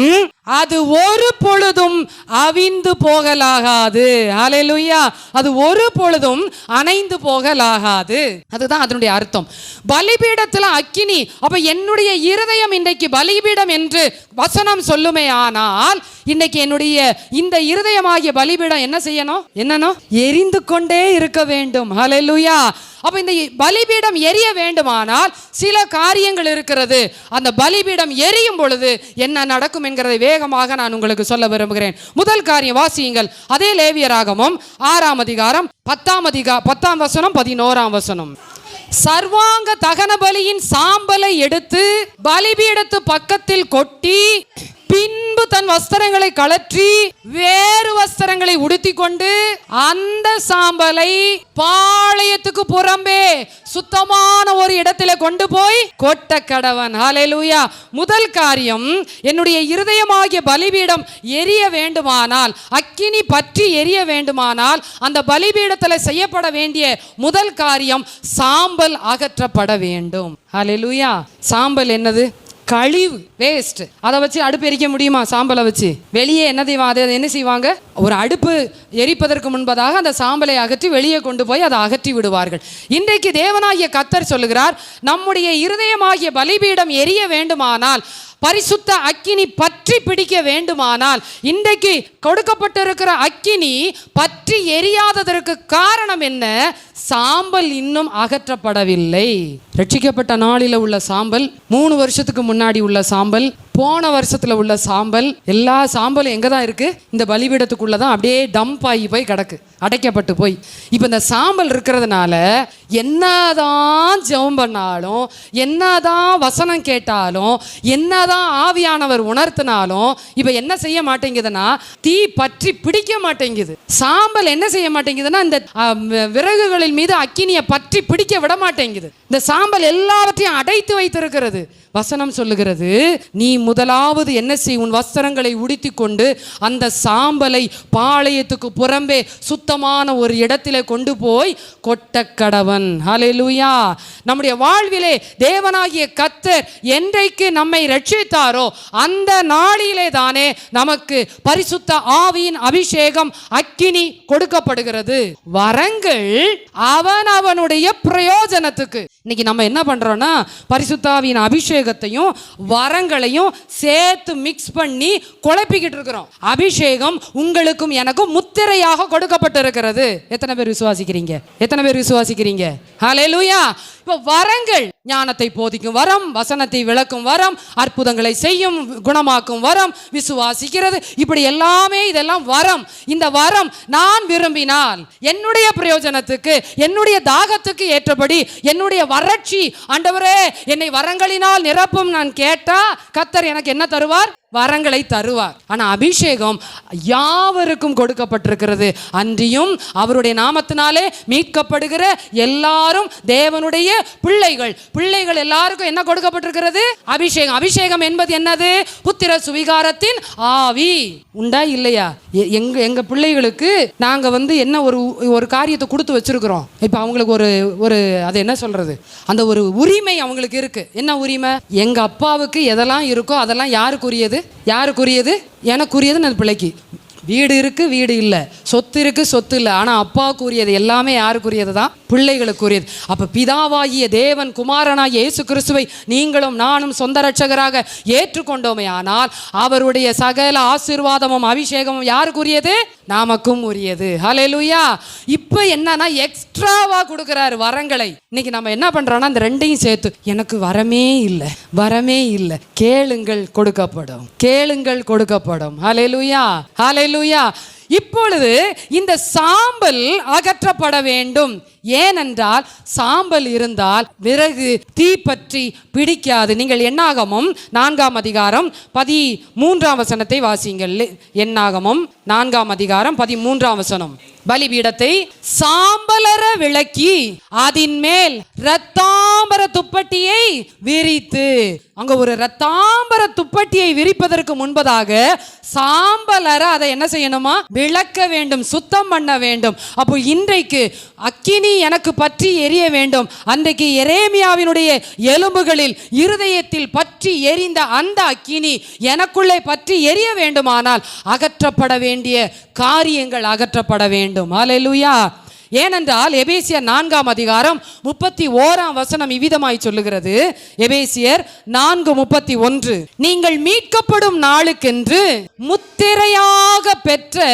அது ஒரு பொழுதும் அவிந்து போகலாகாது. ஹல்லேலூயா. அது ஒரு பொழுதும் அணைந்து போகலாகாது. அதுதான் அதனுடைய அர்த்தம். பலிபீடத்தில் அக்கினி. அப்ப என்னுடைய இருதயம் இன்றைக்கு பலிபீடம் என்று வசனம் சொல்லுமே, ஆனால் இன்னைக்கு என்னுடைய இந்த இருதயமாகிய பலிபீடம் என்ன செய்யணும்? என்னன்னு எரிந்து கொண்டே இருக்க வேண்டும். ஹல்லேலூயா. அப்ப இந்த பலிபீடம் எரிய வேண்டுமானால் சில காரியங்கள் இருக்கிறது. அந்த பலிபீடம் எரியும் பொழுது என்ன நடக்கும் என்கிறதை வேகமாக நான் உங்களுக்கு சொல்ல விரும்புகிறேன். முதல் காரியம் வாசியுங்கள். அதே லேவியராகமம் 6ஆம் அதிகாரம் 10ஆம் வசனம் 11ஆம் வசனம். சர்வாங்க தகன பலியின் சாம்பலை எடுத்து பலிபீடத்து பக்கத்தில் கொட்டி, பின்பு தன் வஸ்திரங்களை கழற்றி வேறு வஸ்திரங்களை உடுத்தி கொண்டு அந்த சாம்பலை பாளையத்துக்கு புறம்பே சுத்தமான ஒரு இடத்திலே கொண்டு போய் கொட்ட கடவன். ஹல்லேலூயா. முதல் காரியம், என்னுடைய இருதயமாகிய பலிபீடம் எரிய வேண்டுமானால், அக்கினி பற்றி எரிய வேண்டுமானால், அந்த பலிபீடத்தில் செய்யப்பட வேண்டிய முதல் காரியம் சாம்பல் அகற்றப்பட வேண்டும். ஹல்லேலூயா. சாம்பல் என்னது? கழிவு, வேஸ்ட். அதை வச்சு அடுப்பு எரிக்க முடியுமா? சாம்பலை வச்சு வெளியே என்ன செய்வாங்க? ஒரு அடுப்பு எரிப்பதற்கு முன்பதாக அந்த சாம்பலை அகற்றி வெளியே கொண்டு போய் அதை அகற்றி விடுவார்கள். இன்றைக்கு தேவனாகிய கர்த்தர் சொல்லுகிறார், நம்முடைய இருதயமாகிய பலிபீடம் எரிய வேண்டுமானால், பரிசுத்த அக்கினி பற்றி பிடிக்க வேண்டுமானால், இன்றைக்கு கொடுக்கப்பட்டிருக்கிற அக்கினி பற்றி எரியாததற்கு காரணம் என்ன? சாம்பல் இன்னும் அகற்றப்படவில்லை. ரட்சிக்கப்பட்ட நாளில் உள்ள சாம்பல், 3 வருஷத்துக்கு முன்னாடி உள்ள சாம்பல், போன வருஷத்துல உள்ள சாம்பல், எல்லா சாம்பலும் எங்க தான் இருக்கு? இந்த பலிபீடத்துக்குள்ள தான் அப்படியே டம்ப் ஆகி போய் கிடக்கு, அடைக்கப்பட்டு போய். இப்போ இந்த சாம்பல் இருக்கிறதுனால என்னதான் ஜெபம் பண்ணாலும், என்னதான் வசனம் கேட்டாலும், என்னதான் ஆவியானவர் உணர்த்தினாலும் இப்போ என்ன செய்ய மாட்டேங்குதுன்னா, தீ பற்றி பிடிக்க மாட்டேங்குது. சாம்பல் என்ன செய்ய மாட்டேங்குதுன்னா, இந்த விறகுகளின் மீது அக்கினியை பற்றி பிடிக்க விட மாட்டேங்குது. இந்த சாம்பல் எல்லாவற்றையும் அடைத்து வைத்திருக்கிறது. வசனம் சொல்லுகிறது, நீ முதலாவது என்ன செய்? உன் வஸ்திரங்களை உடுத்தி கொண்டு அந்த சாம்பலை பாளையத்துக்கு புறம்பே சுத்தமான ஒரு இடத்திலே கொண்டு போய் கொட்ட கடவன். ஹல்லேலூயா. நம்முடைய வாழ்விலே தேவனாகிய கர்த்தர் என்றைக்கு நம்மை ரட்சித்தாரோ அந்த நாளிலே தானே நமக்கு பரிசுத்த ஆவியின் அபிஷேகம், அக்கினி கொடுக்கப்படுகிறது. வரங்கள் அவனுடைய பிரயோஜனத்துக்கு. இன்னைக்கு நம்ம என்ன பண்றோம்னா, பரிசுத்த ஆவியின் அபிஷேகத்தையும் வரங்களையும் சேர்த்து மிக்ஸ் பண்ணி குழப்பிக்கிட்டு இருக்கிறோம். அபிஷேகம் உங்களுக்கும் எனக்கும் முத்திரையாக கொடுக்கப்பட்டிருக்கிறது. எத்தனை பேர் விசுவாசிக்கிறீங்க? எத்தனை பேர் விசுவாசிக்கிறீங்க? ஹல்லேலூயா. இப்போ வரங்கள், ஞானத்தை போதிக்கும் வரம், வசனத்தை விளக்கும் வரம், அற்புதங்களை செய்யும் குணமாக்கும் வரம், விசுவாசிக்கிறது, இப்படி எல்லாமே இதெல்லாம் வரம். இந்த வரம் நான் விரும்பினால் என்னுடைய பிரயோஜனத்துக்கு, என்னுடைய தாகத்துக்கு ஏற்றபடி, என்னுடைய வறட்சி, ஆண்டவரே என்னை வரங்களினால் நிரப்பும் நான் கேட்டா கர்த்தர் எனக்கு என்ன தருவார்? வரங்களை தருவார். ஆனா அபிஷேகம் யாவருக்கும் கொடுக்கப்பட்டிருக்கிறது. அன்றியும் அவருடைய நாமத்தினாலே மீட்கப்படுகிற எல்லாரும் தேவனுடைய பிள்ளைகள். பிள்ளைகள் எல்லாருக்கும் என்ன கொடுக்கப்பட்டிருக்கிறது? அபிஷேகம். அபிஷேகம் என்பது என்னது? புத்திர சுவிகாரத்தின் ஆவி. உண்டா இல்லையா? எங்க பிள்ளைகளுக்கு நாங்க என்ன ஒரு காரியத்தை கொடுத்து வச்சிருக்கிறோம். இப்ப அவங்களுக்கு ஒரு அது என்ன சொல்றது, அந்த ஒரு உரிமை அவங்களுக்கு இருக்கு. என்ன உரிமை? எங்க அப்பாவுக்கு எதெல்லாம் இருக்கோ அதெல்லாம் யாருக்குரியது? யாருக்குரியது? எனக்குரியது. அந்த பிள்ளைக்கு வீடு இருக்கு, வீடு இல்லை, சொத்து இருக்கு, சொத்து இல்லை, ஆனா அப்பாவுக்குரியது எல்லாமே யாருக்குரியது தான்? பிள்ளைகளுக்குரியது. அப்ப பிதாவாகிய தேவன் குமாரனாகிய இயேசு கிறிஸ்துவை நீங்களும் நானும் சொந்த ரட்சகராக ஏற்றுக்கொண்டோமே ஆனால் அவருடைய சகல ஆசீர்வாதமும் அபிஷேகமும் யாருக்குரியது? நமக்கும் உரியது. ஹல்லேலூயா. இப்போ என்னன்னா எக்ஸ்ட்ராவா கொடுக்கிறாரு வரங்களை. இன்னைக்கு நம்ம என்ன பண்றோம்னா இந்த ரெண்டையும் சேர்த்து, எனக்கு வரமே இல்லை, கேளுங்கள் கொடுக்கப்படும், கேளுங்கள் கொடுக்கப்படும். ஹல்லேலூயா, ஹல்லேலூயா. இப்பொழுது இந்த சாம்பல் அகற்றப்பட வேண்டும். ஏனென்றால் சாம்பல் இருந்தால் விறகு தீப்பற்றி பிடிக்காது. நீங்கள் என்னாகமம் 4ஆம் அதிகாரம் 13ஆம் வசனத்தை வாசிங்கள். என்னாகமம் 4ஆம் அதிகாரம் 13ஆம் வசனம். பலிபீடத்தை சாம்பலர விளக்கி அதின் மேல் இரத்தாம்பர துப்பட்டியை விரித்து. அங்க ஒரு இரத்தாம்பர துப்பட்டியை விரிப்பதற்கு முன்பதாக சாம்பலர அதை என்ன செய்யணுமா? விளக்க வேண்டும், சுத்தம் பண்ண வேண்டும். அப்போ இன்றைக்கு அக்கினி எனக்கு பற்றி எரிய வேண்டும். அன்றைக்கு எரேமியாவினுடைய எலும்புகளில் இருதயத்தில் பற்றி எரிந்த அந்த அக்கினி எனக்குள்ளே பற்றி எரிய வேண்டுமானால் அகற்றப்பட வேண்டிய காரியங்கள் அகற்றப்பட வேண்டும். ஹல்லேலூயா. ஏனென்றால் எபேசியர் 4ஆம் அதிகாரம் 31ஆம் வசனம் இவ்விதமாய் சொல்லுகிறது. எபேசியர் 4:31, நீங்கள் மீட்கப்படும் நாளுக்கென்று முத்திரையாக பெற்ற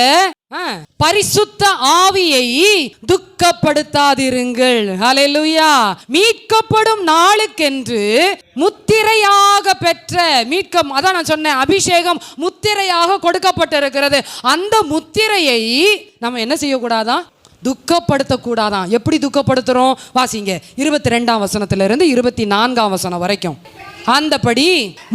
பரிசுத்த ஆவியை துக்கப்படுத்தாதிருங்கள். ஹல்லேலூயா. மீட்கப்படும் நாளுக்கென்று முத்திரையாக பெற்ற அதான் நான் சொன்னேன், அபிஷேகம் முத்திரையாக கொடுக்கப்பட்டிருக்கிறது. அந்த முத்திரையை நம்ம என்ன செய்யக்கூடாதான்? துக்கப்படுத்தக்கூடாதான். எப்படி துக்கப்படுத்துறோம்? வாசிங்க 22ஆம் வசனத்திலிருந்து 24ஆம் வசனம் வரைக்கும். அந்தபடி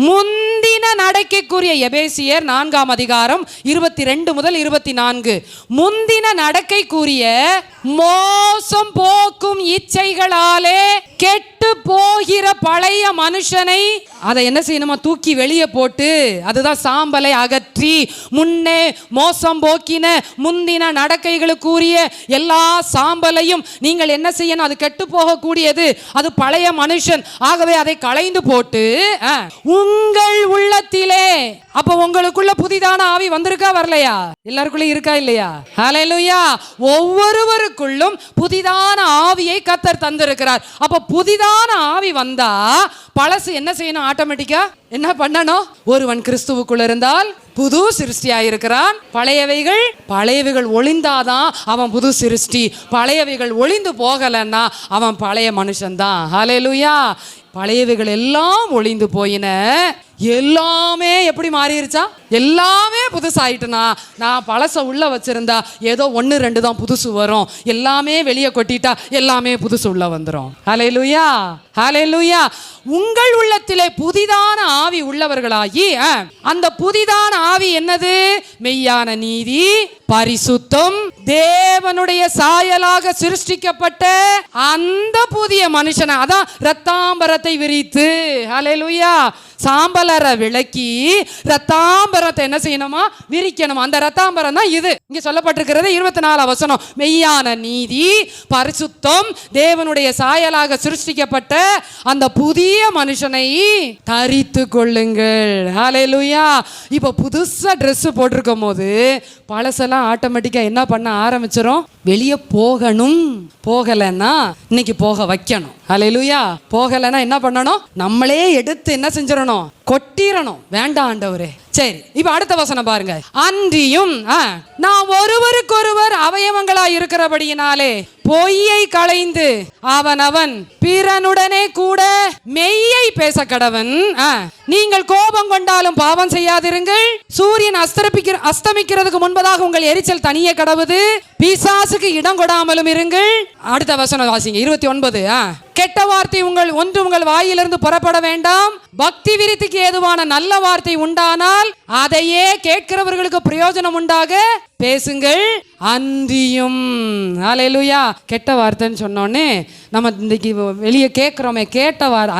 முந்தின நடக்கைக்குரிய எபேசியர் 4ஆம் அதிகாரம் 22 முதல் 24. முந்தின நடக்கைக்குரிய மோசம் போக்கும் இச்சைகளாலே கெட்டு போகிற பழைய மனுஷனை அதை என்ன செய்யணுமா? தூக்கி வெளியே போட்டு, அதுதான் சாம்பலை அகற்றி, முன்னே மோசம் போக்கின முந்தின நடக்கைகளுக்குரிய எல்லா சாம்பலையும் நீங்கள் என்ன செய்யணும்? அது கெட்டு போகக்கூடியது, அது பழைய மனுஷன். ஆகவே அதை களைந்து போட்டு உங்கள் உள்ளத்திலே, அப்ப உங்களுக்குள்ள புதிதான ஆவி வந்திருக்கா வரலையா? எல்லாருக்குள்ள இருக்கா இல்லையா? ஹல்லேலூயா. ஒவ்வொருவருக்குள்ளும் புதிதான ஆவியை கர்த்தர் தந்திருக்கிறார். அப்ப புதிதான ஆவி வந்தா பழசு என்ன செய்யணும்? ஆட்டோமேட்டிக்கா என்ன பண்ணணும்? ஒருவன் கிறிஸ்துவுக்குள்ள இருந்தால் புது சிருஷ்டியாயிருக்கிறான். பழையவைகள் ஒளிந்தாதான் அவன் புது சிருஷ்டி. பழையவைகள் ஒளிந்து போகலன்னா அவன் பழைய மனுஷன்தான். ஹல்லேலூயா. பழையவைகள் எல்லாம் ஒளிந்து போயின, எல்லாமே எப்படி மாறிடுச்சா? எல்லாமே புதுசாயிட்டுனா. நான் பழச உள்ள வச்சிருந்தா ஏதோ 1-2 தான் புதுசு வரும். எல்லாமே வெளியே கொட்டிட்டா எல்லாமே புதுசு உள்ள வந்துடும். ஹல்லேலூயா, ஹல்லேலூயா. உங்கள் உள்ளத்திலே புதிதான ஆவி உள்ளவர்களாகி, அந்த புதிதான ஆவி என்னது? மெய்யான நீதி, பரிசுத்தம், தேவனுடைய சாயலாக சிருஷ்டிக்கப்பட்ட அந்த புதிய மனுஷனை, அதான் இரத்தாம்பரத்தை விரித்து, ஹல்லேலூயா, சாம்பலர விளக்கி இரத்தாம்பரத்தை என்ன செய்யணுமா? விரிக்கணும். அந்த இரத்தாம்பரம் தான் இது. இங்க சொல்லப்பட்டிருக்கிறது 24 வசனம். மெய்யான நீதி, பரிசுத்தம், தேவனுடைய சாயலாக சிருஷ்டிக்கப்பட்ட அந்த புதிய மனுஷனை தரித்து கொள்ளுங்கள். ஹல்லேலூயா. இப்ப புதுசா ட்ரெஸ் போட்டிருக்கும் போது பழசெல்லாம் ஆட்டோமேட்டிக்கா என்ன பண்ண ஆரம்பிச்சிடும்? வெளியே போகணும். போகலைன்னா இன்னைக்கு போக வைக்கணும். ஹல்லேலூயா. போகலைன்னா என்ன பண்ணணும்? நம்மளே எடுத்து என்ன செஞ்சிடணும்? கொட்டிரணும். வேண்டாம் ஆண்டவரே. சரி, இப்ப அடுத்த வசனம் பாருங்க. அன்றியும் நாம் ஒருவருக்கொருவர் அவயவங்களா இருக்கிறபடியினாலே பொய்யை களைந்து அவன் பிறனுடனே கூட மெய்யை பேச கடவன். நீங்கள் கோபம் கொண்டாலும் பாவம் செய்யாதிருங்கள். சூரியன் அஸ்தமிக்கிறதுக்கு முன்பதாக உங்கள் எரிச்சல் தனியே கடவுது. பிசாசுக்கு இடம் கொடாமலும் இருங்கள். அடுத்த வசனம் வாசிங்க 29. கெட்ட வார்த்தை உங்கள் வாயிலிருந்து புறப்பட வேண்டாம். பக்தி விருத்திக்கு ஏதுவான நல்ல வார்த்தை உண்டானால் அதையே கேட்கிறவர்களுக்கு பிரயோஜனம் உண்டாக பேசுங்கள். அன்றியும், ஹல்லேலூயா. கெட்ட வார்த்தைன்னு சொன்னோன்னே நம்ம இன்னைக்கு வெளியே கேட்குறோமே, கேட்ட வார்த்தை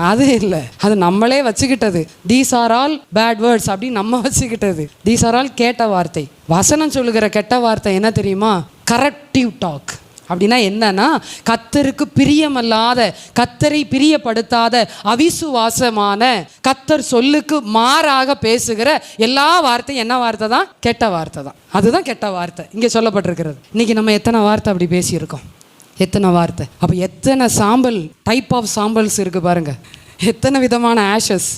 அது இல்லை, அது நம்மளே வச்சுக்கிட்டது. These are all bad words அப்படின்னு நம்ம வச்சுக்கிட்டது. தீஸ் ஆர் ஆல் கேட்ட வார்த்தை. வசனம் சொல்லுகிற கெட்ட வார்த்தை என்ன தெரியுமா? Corrective talk. அப்படின்னா என்னன்னா, கர்த்தருக்கு பிரியமல்லாத, கர்த்தரை பிரியப்படுத்தாத, அவிசுவாசமான, கர்த்தர் சொல்லுக்கு மாறாக பேசுகிற எல்லா வார்த்தையும் என்ன வார்த்தை தான்? கெட்ட வார்த்தை தான். அதுதான் கெட்ட வார்த்தை இங்கே சொல்லப்பட்டிருக்கிறது. இன்னைக்கு நம்ம எத்தனை வார்த்தை அப்படி பேசியிருக்கோம்? எத்தனை வார்த்தை. அப்போ எத்தனை சாம்பல், டைப் ஆஃப் சாம்பல்ஸ் இருக்குது பாருங்க, எத்தனை விதமான ஆஷஸ்.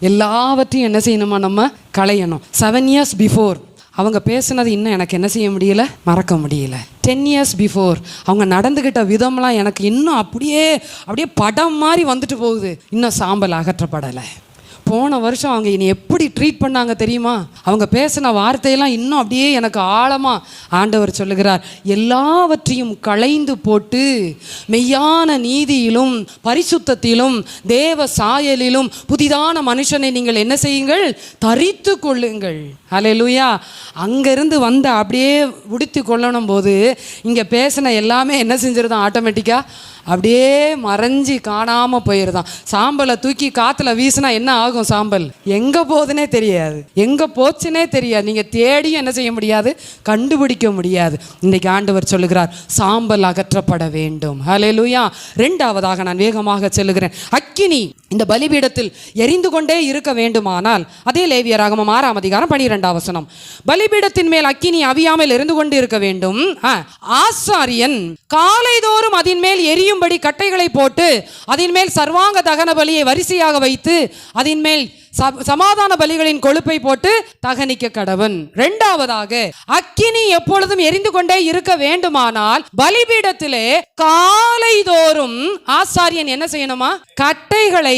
எல்லாவற்றையும் என்ன செய்யணுமா, நம்ம களையணும். 7 years பிஃபோர் அவங்க பேசுனது இன்னும் எனக்கு என்ன செய்ய முடியல, மறக்க முடியல. 10 years பிஃபோர் அவங்க நடந்துக்கிட்ட விதம்லாம் எனக்கு இன்னும் அப்படியே படம் மாதிரி வந்துட்டு போகுது. இன்னும் சாம்பல் அகற்றப்படலை. போன வருஷம் அவங்க என்னை எப்படி ட்ரீட் பண்ணாங்க தெரியுமா? அவங்க பேசின வார்த்தையெல்லாம் இன்னும் அப்படியே எனக்கு ஆழமாக ஆண்டவர் சொல்லுகிறார், எல்லாவற்றையும் களைந்து போட்டு மெய்யான நீதியிலும் பரிசுத்தத்திலும் தேவ சாயலிலும் புதிதான மனுஷனை நீங்கள் என்ன செய்யுங்கள், தரித்து கொள்ளுங்கள். ஹல்லேலூயா. அங்கேருந்து வந்து அப்படியே உடுத்தி கொள்ளணும் போது இங்கே பேசின எல்லாமே என்ன செஞ்சிருதான், ஆட்டோமேட்டிக்காக அப்படியே மறைஞ்சி காணாமல் போயிருதான். சாம்பலை தூக்கி காற்றுல வீசினா என்ன ஆகும்? சாம்பல் எங்கே போகுதுன்னே தெரியாது, எங்கே போச்சுன்னே தெரியாது. நீங்கள் தேடியும் என்ன செய்ய முடியாது, கண்டுபிடிக்க முடியாது. இன்றைக்கு ஆண்டவர் சொல்லுகிறார், சாம்பல் அகற்றப்பட வேண்டும். ஹல்லேலூயா. 2வதாக நான் வேகமாக சொல்லுகிறேன். அக்கினி இந்த பலிபீடத்தில் எரிந்து கொண்டே இருக்க வேண்டுமானால், அதே லேவியராகமம் 6ஆம் அதிகாரம் 12ஆம் வசனம், பலிபீடத்தின் மேல் அக்கினி அவியாமல் எரிந்து கொண்டு இருக்க வேண்டும். ஆசாரியன் காலைதோறும் அதன் மேல் எரியும்படி கட்டைகளை போட்டு அதன் மேல் சர்வாங்க தகன பலியை வரிசையாக வைத்து அதன் மேல் சமாதான பலிகளின் கொழுப்பை போட்டு தகனிக்க கடவன். 2வதாக அக்கினி எப்பொழுதும் எரிந்து கொண்டே இருக்க வேண்டுமானால் பலிபீடத்திலே காலைதோறும் ஆசாரியன் என்ன செய்யணுமா, கட்டைகளை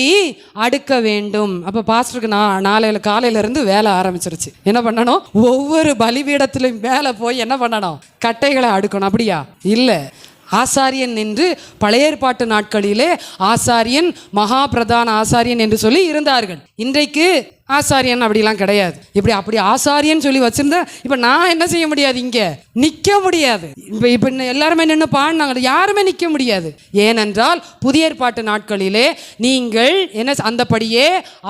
அடுக்க வேண்டும். அப்ப பாஸ்டருக்கு காலையில இருந்து வேலை ஆரம்பிச்சிருச்சு. என்ன பண்ணணும், ஒவ்வொரு பலிபீடத்திலும் மேலே போய் என்ன பண்ணணும், கட்டைகளை அடுக்கணும். அப்படியா? இல்லை. ஆசாரியன் என்று பழைய ஏற்பாட்டு நாட்களிலே ஆசாரியன் மகா பிரதான ஆசாரியன் என்று சொல்லி இருந்தார்கள். இன்றைக்கு ஆசாரியன் அப்படிலாம் கிடையாது. அப்படி ஆசாரியன் சொல்லி வச்சிருந்தா இப்போ நான் என்ன செய்ய முடியாது, இங்கே நிற்க முடியாது. இப்போ எல்லாருமே நின்று பாடினாங்க, யாருமே நிற்க முடியாது. ஏனென்றால் புதிய ஏற்பாட்டு நாட்களிலே நீங்கள் என்ன அந்தபடியே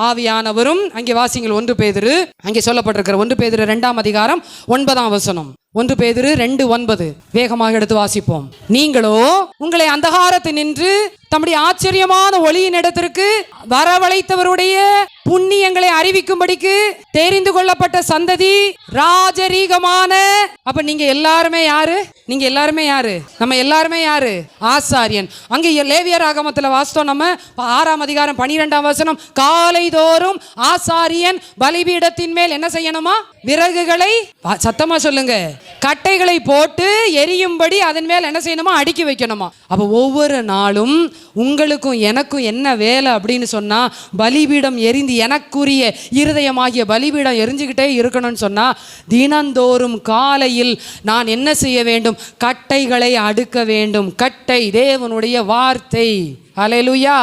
ஆவியானவரும், அங்கே வாசிங்கள் 1 பேதுரு, அங்கே சொல்லப்பட்டிருக்கிற 1 பேதுரு 2ஆம் அதிகாரம் 9ஆம் வசனம், 1 பேதுரு 2:9 வேகமாக எடுத்து வாசிப்போம். நீங்களோ உங்களை அந்தகாரத்தினின்று தம்முடைய ஆச்சரியமான ஒளியின் இடத்திற்கு வரவழைத்தவருடைய புண்ணியங்களை அறிவிக்கும்படிக்கு தெரிந்து கொள்ளப்பட்ட சந்ததி, ராஜரீகமான. அப்ப நீங்க எல்லாருமே யாரு, நம்ம எல்லாருமே யாரு, ஆசாரியன். அங்கே லேவியராகமத்தில் வாசித்தோம் நம்ம 6ஆம் அதிகாரம் 12ஆம் வசனம், காலைதோறும் ஆசாரியன் பலிபீடத்தின் மேல் என்ன செய்யணுமா, விறகுகளை, சத்தமா சொல்லுங்க, கட்டைகளை போட்டு எரியும்படி அதன் மேல் என்ன செய்யணுமா, அடுக்கி வைக்கணுமா. அப்ப ஒவ்வொரு நாளும் உங்களுக்கும் எனக்கும் என்ன வேலை அப்படின்னு சொன்னா, பலிபீடம் எரிந்து எனக்குரிய இருதயமாகிய பலிபீடம் எரிஞ்சுக்கிட்டே இருக்கணும்னு சொன்னா, தினந்தோறும் காலையில் நான் என்ன செய்ய வேண்டும், கட்டைகளை அடுக்க வேண்டும். கட்டை தேவனுடைய வார்த்தை. ஹல்லேலூயா.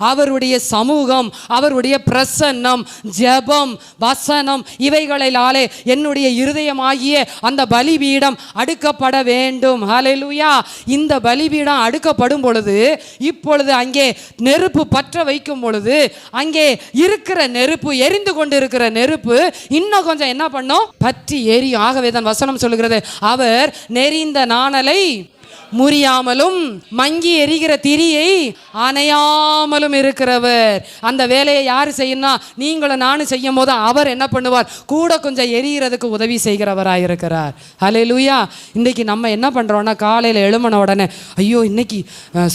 அவருடைய சமூகம், அவருடைய பிரசன்னம், ஜெபம், வசனம், இவைகளினாலே என்னுடைய இருதயமாகிய அந்த பலிபீடம் அடுக்கப்பட வேண்டும். ஹல்லேலூயா. இந்த பலிபீடம் அடுக்கப்படும் பொழுது, இப்பொழுது அங்கே நெருப்பு பற்ற வைக்கும் பொழுது, அங்கே இருக்கிற நெருப்பு, எரிந்து கொண்டு இருக்கிற நெருப்பு இன்னும் கொஞ்சம் என்ன பண்ணும், பற்றி எரியும். ஆகவே தான் வசனம் சொல்லுகிறது, அவர் நெறிந்த நாணலை முறியாமலும் மங்கி எரிகிற திரியை அணையாமலும் இருக்கிறவர். அந்த வேலையை யார் செய்யணும், நீங்களும் நானும் செய்யும் போது அவர் என்ன பண்ணுவார், கூட கொஞ்சம் எரிகிறதுக்கு உதவி செய்கிறவராக இருக்கிறார். ஹல்லேலூயா. இன்றைக்கி நம்ம என்ன பண்ணுறோன்னா, காலையில் எழும்பின உடனே ஐயோ இன்னைக்கு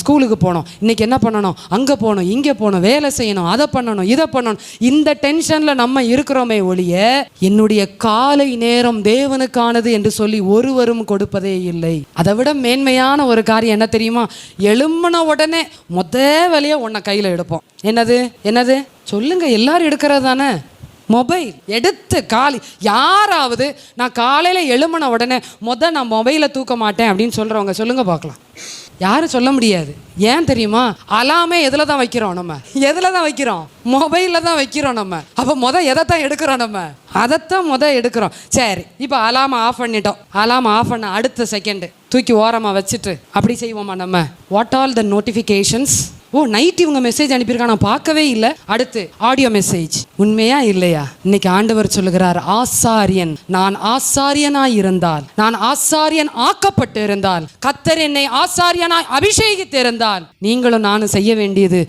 ஸ்கூலுக்கு போகணும், இன்னைக்கு என்ன பண்ணணும், அங்கே போகணும், இங்கே போகணும், வேலை செய்யணும், அதை பண்ணணும், இதை பண்ணணும், இந்த டென்ஷனில் நம்ம இருக்கிறோமே ஒழிய, என்னுடைய காலை நேரம் தேவனுக்கானது என்று சொல்லி ஒருவரும் கொடுப்பதே இல்லை. அதை விட மேன்மையான ஒரு காரியம் என்ன தெரியுமா, எழும்பின உடனே வேலையை உன்னை கையில் எடுப்போம். என்னது சொல்லுங்க, எல்லாரும் எடுக்கிறது தானே, மொபைல் எடுத்து யாராவது நான் காலையில் எழும்பின உடனே நான் மொபைலை தூக்க மாட்டேன் அப்படின்னு சொல்கிறவங்க சொல்லுங்க பார்க்கலாம். யாரும் சொல்ல முடியாது. ஏன் தெரியுமா, அலாமே எதில் தான் வைக்கிறோம், நம்ம எதில் தான் வைக்கிறோம், மொபைலில் தான் வைக்கிறோம். நம்ம அப்போ எதைத்தான் எடுக்கிறோம், நம்ம அதைத்தான் எடுக்கிறோம். சரி, இப்போ அலாமை ஆஃப் பண்ணிட்டோம். அலாமை ஆஃப் பண்ண அடுத்த செகண்டு தூக்கி ஓரமாக வச்சுட்டு அப்படி செய்வோமா நம்ம? What all the notifications, night இவங்க மெசேஜ் அனுப்பியிருக்காங்க, நான் பார்க்கவே இல்லை. அடுத்து ஆடியோ மெசேஜ், உண்மையா இல்லையா? இன்னைக்கு ஆண்டவர் சொல்லுகிறார், ஆசாரியன், நான் ஆசாரியனாய் இருந்தால், நான் ஆசாரியன் ஆக்கப்பட்டு இருந்தால், கர்த்தர் என்னை ஆசாரியனாய் அபிஷேகித்து இருந்தால், நீங்களும் நானும் செய்ய வேண்டியது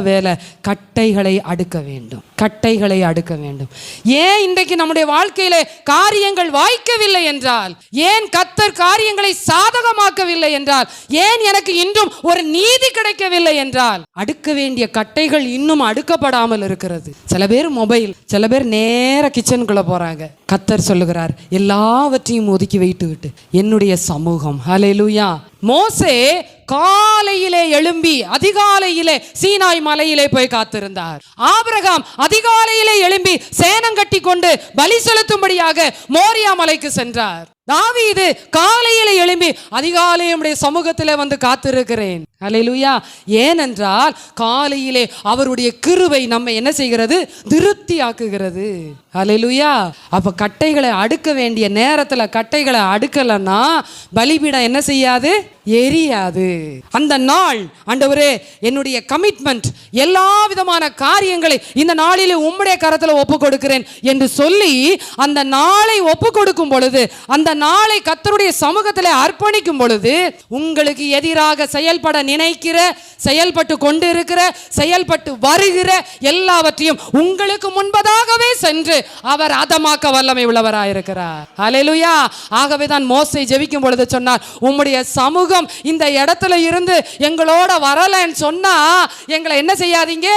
வேலை, கட்டைகளை அடுக்க வேண்டும். கட்டைகளை அடுக்க வேண்டும். ஏன் இன்றைக்கு நம்முடைய வாழ்க்கையிலே காரியங்கள் வாய்க்கவில்லை என்றால், ஏன் கர்த்தர் காரியங்களை சாதகமாக்கவில்லை என்றால், ஏன் எனக்கு இன்றும் ஒரு நீதி கிடைக்கவில்லை என்றால், அடுக்க வேண்டிய கட்டைகள் இன்னும் அடுக்கப்படாமல் இருக்கிறது. சில பேர் மொபைல், சில பேர் நேர கிச்சனுக்குள்ள போறாங்க. கர்த்தர் சொல்லுகிறார், எல்லாவற்றையும் ஒதுக்கி வைத்து விட்டு என்னுடைய சமூகம். ஹல்லேலூயா. மோசே காலையிலே எழும்பி அதிகாலையிலே சீனாய் மலையிலே போய் காத்திருந்தார். ஆபிரகாம் அதிகாலையிலே எழும்பி சேனம் கட்டி கொண்டு பலி செலுத்தும்படியாக மோரியா மலைக்கு சென்றார். தாவீது காலையிலே எழும்பி அதிகாலை நம்முடைய சமூகத்திலே வந்து காத்திருக்கிறேன். ஹல்லேலூயா. ஏனென்றால் காலையிலே அவருடைய கிருபை நம்ம என்ன செய்கிறது? திருப்தி ஆக்குகிறது. ஹல்லேலூயா. அப்ப கட்டைகளை அடுக்க வேண்டிய நேரத்தில் கட்டைகளை அடுக்கலன்னா பலிபீடம் என்ன செய்யாது? எரியாது. அந்த நாள், ஆண்டவரே என்னுடைய கமிட்மெண்ட், எல்லா விதமான காரியங்களை இந்த நாளிலே உம்முடைய கரத்தில் ஒப்பு கொடுக்கிறேன் என்று சொல்லி அந்த நாளை ஒப்பு கொடுக்கும் பொழுது, அந்த நாளை கர்த்தருடைய சமூகத்தில் அர்ப்பணிக்கும் பொழுது, உங்களுக்கு எதிராக செயல்பட நினைக்கிற, செயல்பட்டு கொண்டிருக்கிற, செயல்பட்டு வருகிற எல்லாவற்றையும் உங்களுக்கு முன்பதாகவே சென்று அவர் அதமாக்க வல்லமை உள்ளவராயிருக்கிறார். ஹல்லேலூயா. ஆகவே தான் மோசே ஜெபிக்கும் பொழுது சொன்னார், உம்முடைய சமூகம் இந்த இடத்துல இருந்து எங்களோட வரலன்னு சொன்னா எங்களை என்ன செய்யாதீங்க?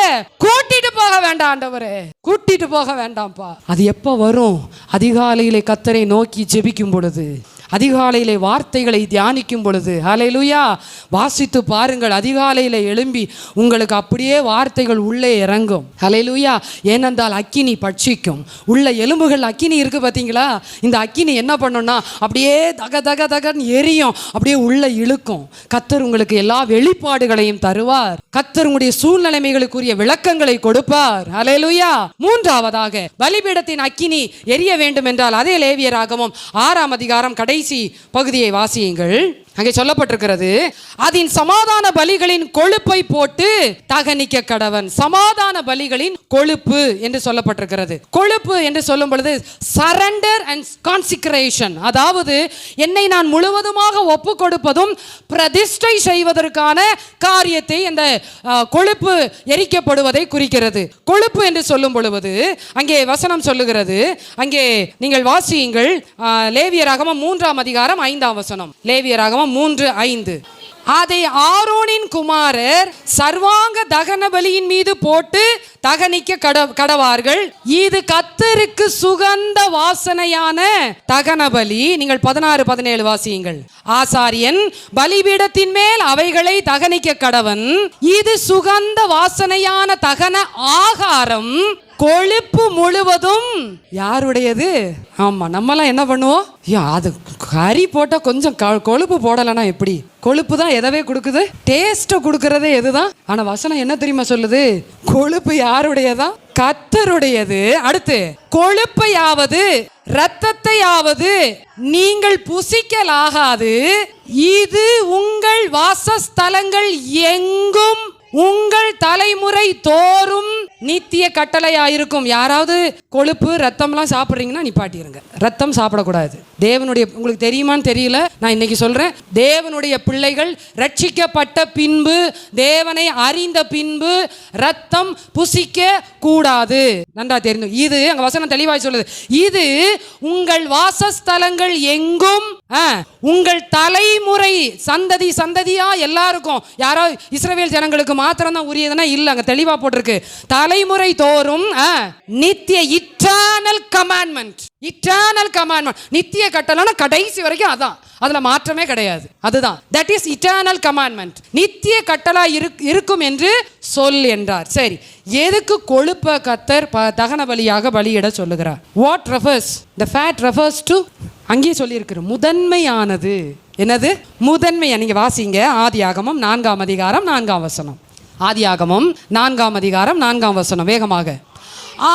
கூட்டிட்டு போக வேண்டாம் ஆண்டவரே, கூட்டிட்டு போக வேண்டாம்ப்பா. அது எப்ப வரும்? அதிகாலையிலே கர்த்தரை நோக்கி ஜெபிக்கும் பொழுது, அதிகாலையிலே வார்த்தைகளை தியானிக்கும் பொழுது. ஹல்லேலூயா. வாசித்து பாருங்கள். அதிகாலையிலே எழும்பி உங்களுக்கு அப்படியே வார்த்தைகள் உள்ளே இறங்கும். ஹல்லேலூயா. ஏனென்றால் அக்கினி பட்சிக்கும். உள்ள எலும்புகள் அக்கினி இருக்கு பார்த்தீங்களா? இந்த அக்கினி என்ன பண்ணும்னா அப்படியே தக தக தகன்னு எரியும், அப்படியே உள்ள இழுக்கும். கர்த்தர் உங்களுக்கு எல்லா வெளிப்பாடுகளையும் தருவார். கர்த்தர் உங்களுடைய சூழ்நிலைமைகளுக்குரிய விளக்கங்களை கொடுப்பார். ஹல்லேலூயா. மூன்றாவதாக, பலிபீடத்தின் அக்கினி எரிய வேண்டும் என்றால் அதே லேவியராகமம் 6ஆம் அதிகாரம் கடைசி பகுதியை வாசியுங்கள். அங்கே சொல்லப்பட்டிருக்கிறது, அதன் சமாதான பலிகளின் கொழுப்பை போட்டு தகனிக்க கடவன். சமாதான பலிகளின் கொழுப்பு என்று சொல்லப்பட்டிருக்கிறது. கொழுப்பு என்று சொல்லும் பொழுது சரண்டர் அண்ட் கான்சிக்ரேஷன், அதாவது என்னை நான் முழுவதுமாக ஒப்பு கொடுப்பதும் பிரதிஷ்டை செய்வதற்கான காரியத்தை அந்த கொழுப்பு எரிக்கப்படுவதை குறிக்கிறது. கொழுப்பு என்று சொல்லும் பொழுது அங்கே வசனம் சொல்லுகிறது, அங்கே நீங்கள் வாசியுங்கள். லேவியராகமம் 3ஆம் அதிகாரம் 5ஆம் வசனம். லேவியராகமம் 3:5. அதை ஆரோனின் குமாரர் சர்வாங்க தகன பலியின் மீது போட்டு தகனிக்க கடவார்கள். இது கர்த்தருக்கு சுகந்த வாசனையான தகன பலி. நீங்கள் 16-17 வாசியுங்கள். ஆசாரியன் பலிபீடத்தின் மேல் அவைகளை தகனிக்க கடவன். இது சுகந்த வாசனையான தகன ஆகாரம், கொழுப்பு முழுவதும் யாருடையது? ஆமா, நம்மலாம் என்ன பண்ணுவோம்? அது கறி போட்டா கொஞ்சம் கொழுப்பு போடலன்னா எப்படி? கொழுப்பு தான் எதவே கொடுக்குது, டேஸ்ட் கொடுக்கறதே எதுதான். ஆனா வசனம் என்ன தெரியுமா சொல்லுது? கொழுப்பு யாருடையதா? கர்த்தருடையது. அடுத்து, கொழுப்பையாவது இரத்தத்தையாவது நீங்கள் புசிக்கலாகாது, இது உங்கள் வாசஸ்தலங்கள் எங்கும் உங்கள் தலைமுறை தோறும் நித்திய கட்டளையாயிருக்கும். யாராவது கொழுப்பு ரத்தம்லாம் சாப்பிட்றீங்கன்னா நிப்பாட்டிருங்க. ரத்தம் சாப்பிடக்கூடாது. தேவனுடைய, உங்களுக்கு தெரியுமான்னு தெரியல, நான் இன்னைக்கு சொல்றேன், தேவனுடைய பிள்ளைகள் ரட்சிக்கப்பட்ட பின்பு, தேவனை அறிந்த பின்பு ரத்தம் புசிக்க கூடாது. நன்றா தெரிந்து, இது அங்க வசனம் தெளிவாய் சொல்லுது, இது உங்கள் வாசஸ்தலங்கள் எங்கும் உங்கள் தலைமுறை சந்ததி சந்ததியா எல்லாருக்கும். யாரோ இஸ்ரவேல் ஜனங்களுக்கு மாத்திரம் தான் உரியதுன்னா இல்ல, அங்க தெளிவா போட்டிருக்கு, தலைமுறை தோறும் நித்திய இட்டர்னல் கமாண்ட்மெண்ட். இட்டர்னல் கமாண்ட்மெண்ட், நித்திய கட்டளைனா கடைசி வரைக்கும் அதான், அதுல மாற்றமே கிடையாது. அதுதான், தட் இஸ் இட்டர்னல் கமாண்ட்மெண்ட். நித்திய கட்டளை இருக்கும் என்று சொல் என்றார். சரி, எதுக்கு கொழுப்ப கர்த்தர் தகன பலியாக பலியிட சொல்லுகிறார்? What refers? The fat refers to, அங்கே சொல்லியிருக்கிற முதன்மையானது. என்னது முதன்மையா? நீங்க வாசிங்க ஆதியாகமம் 4ஆம் அதிகாரம் 4ஆம் வசனம். ஆதியாகமம் 4ஆம் அதிகாரம் 4ஆம் வசனம் வேகமாக.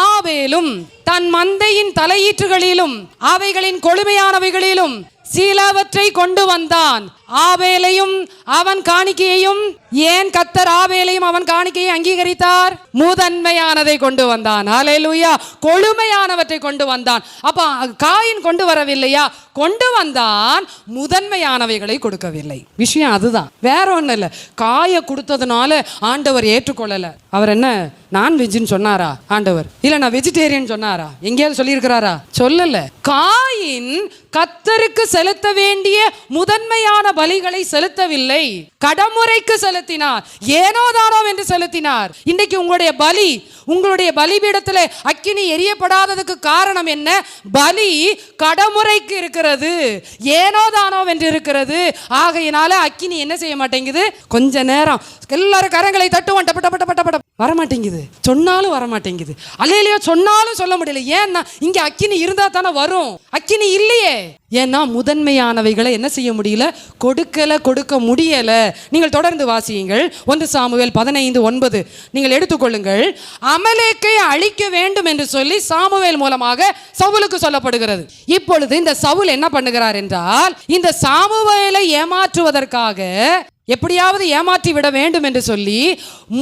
ஆவேலும் தன் மந்தையின் தலையீற்றுகளிலும் அவைகளின் கொழுமையானவைகளிலும் சிலவற்றை கொண்டு வந்தான், ஆபேலையும் அவன் காணிக்கையையும், ஏன் கர்த்தர் ஆபேலையும் அவன் காணிக்கையை அங்கீகரித்தார்? முதன்மையானதை கொண்டு வந்தான். ஹல்லேலூயா. கொழுமையானவற்றை கொண்டு வந்தான். அப்ப காயின் கொண்டு வரவில்லையா? கொண்டு வந்தான், முதன்மையானவைகளை கொடுக்கவில்லை. விஷயம் அதுதான், வேற ஒண்ணு இல்ல. காயை கொடுத்ததுனால ஆண்டவர் ஏற்றுக்கொள்ளல. அவர் என்ன நான்வெஜ்னு சொன்னாரா ஆண்டவர்? இல்ல நான் வெஜிடேரியன் சொன்னாரா? எங்கேயாவது சொல்லி இருக்கிறாரா? சொல்லல. காயின் கர்த்தருக்கு செலுத்த வேண்டிய முதன்மையான பலிகளை செலுத்தவில்லை, கடமுறைக்கு செலுத்தினார், ஏனோதானோ என்று செலுத்தினார். இன்றைக்கு உங்களுடைய பலி, உங்களுடைய பலிபீடத்துல அக்கினி எரியப்படாததுக்கு காரணம் என்ன? பலி கடமுறைக்கு இருக்கிறது, ஏனோதானோ என்று இருக்கிறது. ஆகையினால அக்கினி என்ன செய்ய மாட்டேங்குது? கொஞ்ச நேரம் எல்லாரும் கரங்களை தட்டுவோம், டப்ப டப்ப டப்ப டப்ப வரமாட்டேங்குது, சொன்னாலும் வரமாட்டேங்குது. அல்லேலூயா சொன்னாலும் சொல்ல முடியல. ஏன்னா இங்க அக்கினி இருந்தா தானே வரும், அக்கினி இல்லையே. ஏன்னா முதன்மையானவைகளை என்ன செய்ய முடியல? கொடுக்க முடியல. நீங்கள் தொடர்ந்து வாசியுங்கள். 1 சாமுவேல் 15:9 நீங்கள் எடுத்துக்கொள்ளுங்கள். அமலேக்கை அழிக்க வேண்டும் என்று சொல்லி சாமுவேல் மூலமாக சவுலுக்கு சொல்லப்படுகிறது. இப்பொழுது இந்த சவுல் என்ன பண்ணுகிறார் என்றால், இந்த சாமுவேலை ஏமாற்றுவதற்காக, எப்படியாவது ஏமாற்றி விட வேண்டும் என்று சொல்லி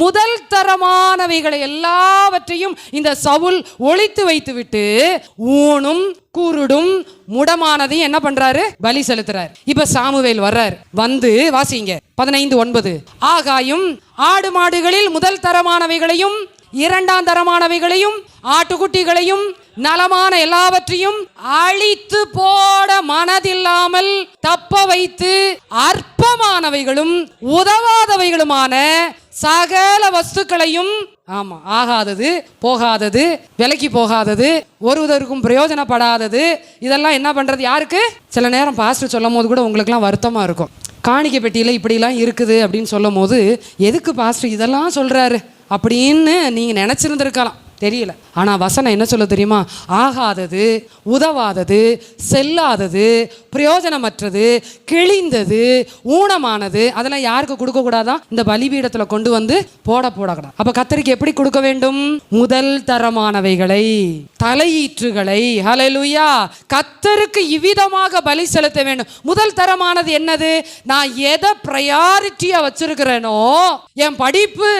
முதல் தரமானவைகளை எல்லாவற்றையும் இந்த சவுல் ஒளித்து வைத்துவிட்டு ஊனும் குருடும் முடமானதையும் என்ன பண்றாரு? பலி செலுத்துறாரு. இப்ப சாமுவேல் வர்றார். வந்து வாசிங்க 15:9. ஆகாயும் ஆடு மாடுகளில் முதல் தரமானவைகளையும், இரண்டாம் தரமானவைகளையும், ஆட்டுக்குட்டிகளையும், நலமான எல்லாவற்றையும் அழித்து போட மனதில்லாமல் தப்ப வைத்து அற்பமானவைகளும் உதவாதவைகளுமான சகல வஸ்துக்களையும், ஆமா ஆகாதது, போகாதது, விலைக்கு போகாதது, ஒருவருக்கும் பிரயோஜனப்படாதது, இதெல்லாம் என்ன பண்றது? யாருக்கு? சில நேரம் பாஸ்டர் சொல்லும் போது கூட உங்களுக்குலாம் வருத்தமா இருக்கும். காணிக்கை பெட்டியில இப்படிலாம் இருக்குது அப்படின்னு சொல்லும் போது, எதுக்கு பாஸ்டர் இதெல்லாம் சொல்றாரு அப்படின்னு நீங்க நினைச்சிருந்திருக்கலாம், தெரியல. ஆனா வசனம் என்ன சொல்ல தெரியுமா? ஆகாதது, உதவாதது, செல்லாதது, பிரயோஜனமற்றது, கிழிந்தது, ஊனமானது, அதெல்லாம் யாருக்கு கொடுக்க கூடாதான்? இந்த பலிபீடத்துல கொண்டு வந்து போடக்கூடாது. அப்ப கர்த்தருக்கு எப்படி கொடுக்க வேண்டும்? முதல் தரமானவைகளை, தலையீற்றுகளை. ஹல்லேலூயா. கர்த்தருக்கு இவ்விதமாக பலி செலுத்த வேண்டும். முதல் தரமானது என்னது? நான் எதை பிரையாரிட்டியா வச்சிருக்கிறேனோ, என் படிப்பு,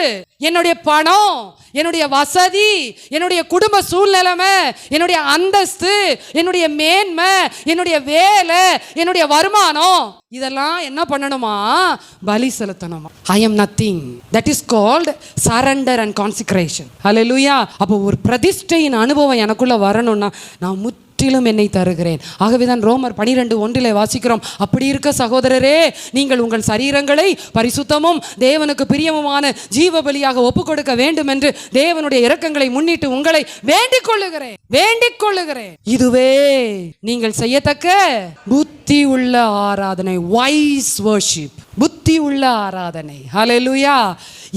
என்னுடைய பணம், என்னுடைய வசதி, என்னுடைய குடும்ப சூழ்நிலைமை, என்னுடைய அந்தஸ்து, என்னுடைய மேன்மை, என்னுடைய வேலை, என்னுடைய வருமானம், இதெல்லாம் என்ன பண்ணணுமா? பலி செலுத்தணுமா? I am nothing. That is called surrender and consecration. Hallelujah. அப்போ ஒரு பிரதிஷ்டையின் அனுபவம் எனக்குள்ள வரணும்னா நான் முற்றிலும் என்னை தருகிறேன். ஆகவேதான் ரோமர் 12:1 வாசிக்கிறோம். அப்படி இருக்க சகோதரரே, நீங்கள் உங்கள் சரீரங்களை பரிசுத்தமும் தேவனுக்கு பிரியமுமான ஜீவ பலியாக ஒப்பு கொடுக்க வேண்டும் என்று தேவனுடைய இரக்கங்களை முன்னிட்டு உங்களை வேண்டிக் கொள்ளுகிறேன். இதுவே நீங்கள் செய்யத்தக்க புத்தி உள்ள ஆராதனை, வைஸ் வர்ஷிப், புத்தி உள்ள ஆராதனை. ஹல்லேலூயா.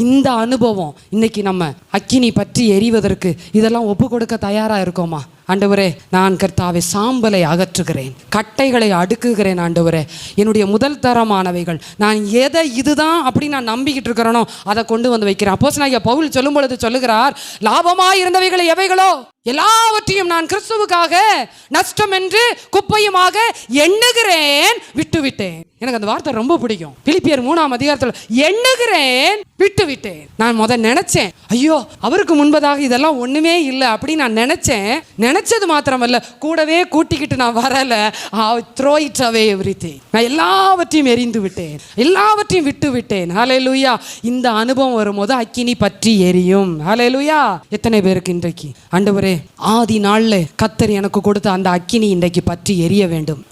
இந்த அனுபவம் இன்னைக்கு நம்ம அக்கினி பற்றி எரிவதற்கு இதெல்லாம் ஒப்பு கொடுக்க தயாரா இருக்கோமா? ஆண்டவரே, நான் கர்த்தாவே சாம்பலை அகற்றுகிறேன், கட்டைகளை அடுக்குகிறேன். ஆண்டவரே, என்னுடைய முதல் தரமானவைகள், நான் எதை இதுதான் அப்படி நான் நம்பிக்கிட்டு இருக்கிறேனோ அதை கொண்டு வந்து வைக்கிறேன். அப்போஸ்தலனாகிய பவுல் சொல்லும் பொழுது சொல்லுகிறார், லாபமாய் இருந்தவைகளை எவைகளோ எல்லாவற்றையும் நான் கிறிஸ்துவுக்காக நஷ்டம் என்று குப்பையுமாக எண்ணுகிறேன், விட்டுவிட்டேன். எனக்கு அந்த வார்த்தை ரொம்ப பிடிக்கும். பிலிப்பியர் 3:8 எண்ணுகிறேன், விட்டுவிட்டேன். நான் நினைச்சேன், ஐயோ அவருக்கு முன்பதாக இதெல்லாம் ஒண்ணுமே இல்லை அப்படி நான் நினைச்சது மாத்திரமல்ல, கூடவே கூட்டிக்கிட்டு நான் வரல. throw it away everything. நான் எல்லாவற்றையும் எரிந்து விட்டேன், எல்லாவற்றையும் விட்டு விட்டேன். ஹல்லேலூயா. இந்த அனுபவம் வரும்போது அக்கினி பற்றி எரியும். ஹல்லேலூயா. எத்தனை பேருக்கு இன்றைக்கு ஆண்டவரே ஆதி நாள்ல கர்த்தர் எனக்கு கொடுத்த அந்த அக்கினி இன்றைக்கு பற்றி எரிய வேண்டும்?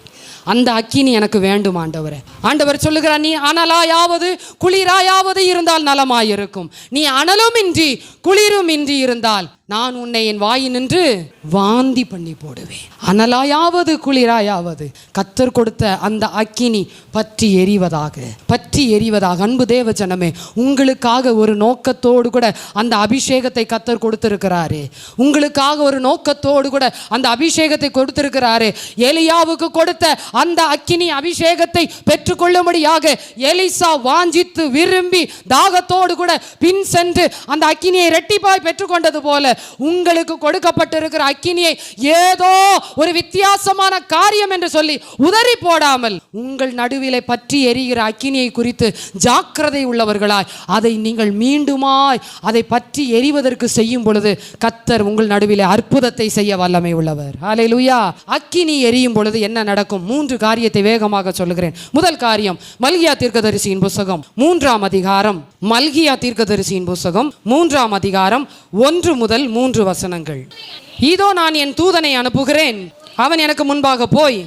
அந்த அக்கினி எனக்கு வேண்டும் ஆண்டவரே. ஆண்டவர் சொல்லுகிறார், நீ அனலாயாவது குளிராயாவது இருந்தால் நலமாயிருக்கும். நீ அனலும் இன்றி குளிரும் இன்றி இருந்தால் நான் உன்னை என் வாயினின்று வாந்தி பண்ணி போடுவேன். அனலாயாவது குளிராயாவது கர்த்தர் கொடுத்த அந்த அக்கினி பற்றி எரிவதாக. அன்பு தேவ ஜனமே, உங்களுக்காக ஒரு நோக்கத்தோடு கூட அந்த அபிஷேகத்தை கர்த்தர் கொடுத்திருக்கிறாரு. உங்களுக்காக ஒரு நோக்கத்தோடு கூட அந்த அபிஷேகத்தை கொடுத்திருக்கிறாரு. எலியாவுக்கு கொடுத்த அந்த அக்கினி அபிஷேகத்தை பெற்றுக்கொள்ளும்படியாக எலிசா வாஞ்சித்து விரும்பி தாகத்தோடு கூட பின் சென்று அந்த அக்கினியை இரட்டிப்பாய் பெற்றுக்கொண்டது போல உங்களுக்கு கொடுக்கப்பட்டிருக்கிற அக்கினியை ஏதோ ஒரு வித்தியாசமான காரியம் என்று சொல்லி உதறி போடாமல் உங்கள் நடுவிலே பற்றி எரிகிற அக்கினியை குறித்து ஜாக்கிரதை உள்ளவர்களாய் அதை நீங்கள் மீண்டுமாய் அதை பற்றி எரிவதற்கு செய்யும் பொழுது கர்த்தர் உங்கள் நடுவிலே அற்புதத்தை செய்ய வல்லமை உள்ளவர். ஹல்லேலூயா. அக்கினி எரியும் பொழுது என்ன நடக்கும்? 3 காரியத்தை வேகமாக சொல்லுகிறேன். முதல் காரியம், மல்கியா தீர்க்கதரிசியின் புத்தகம் 3ஆம் அதிகாரம். மல்கியா தீர்க்கதரிசியின் புத்தகம் 3ஆம் அதிகாரம் 1 முதல் 3 வசனங்கள். இதோ நான் என் தூதனை அனுப்புகிறேன், அவன் எனக்கு முன்பாக போய்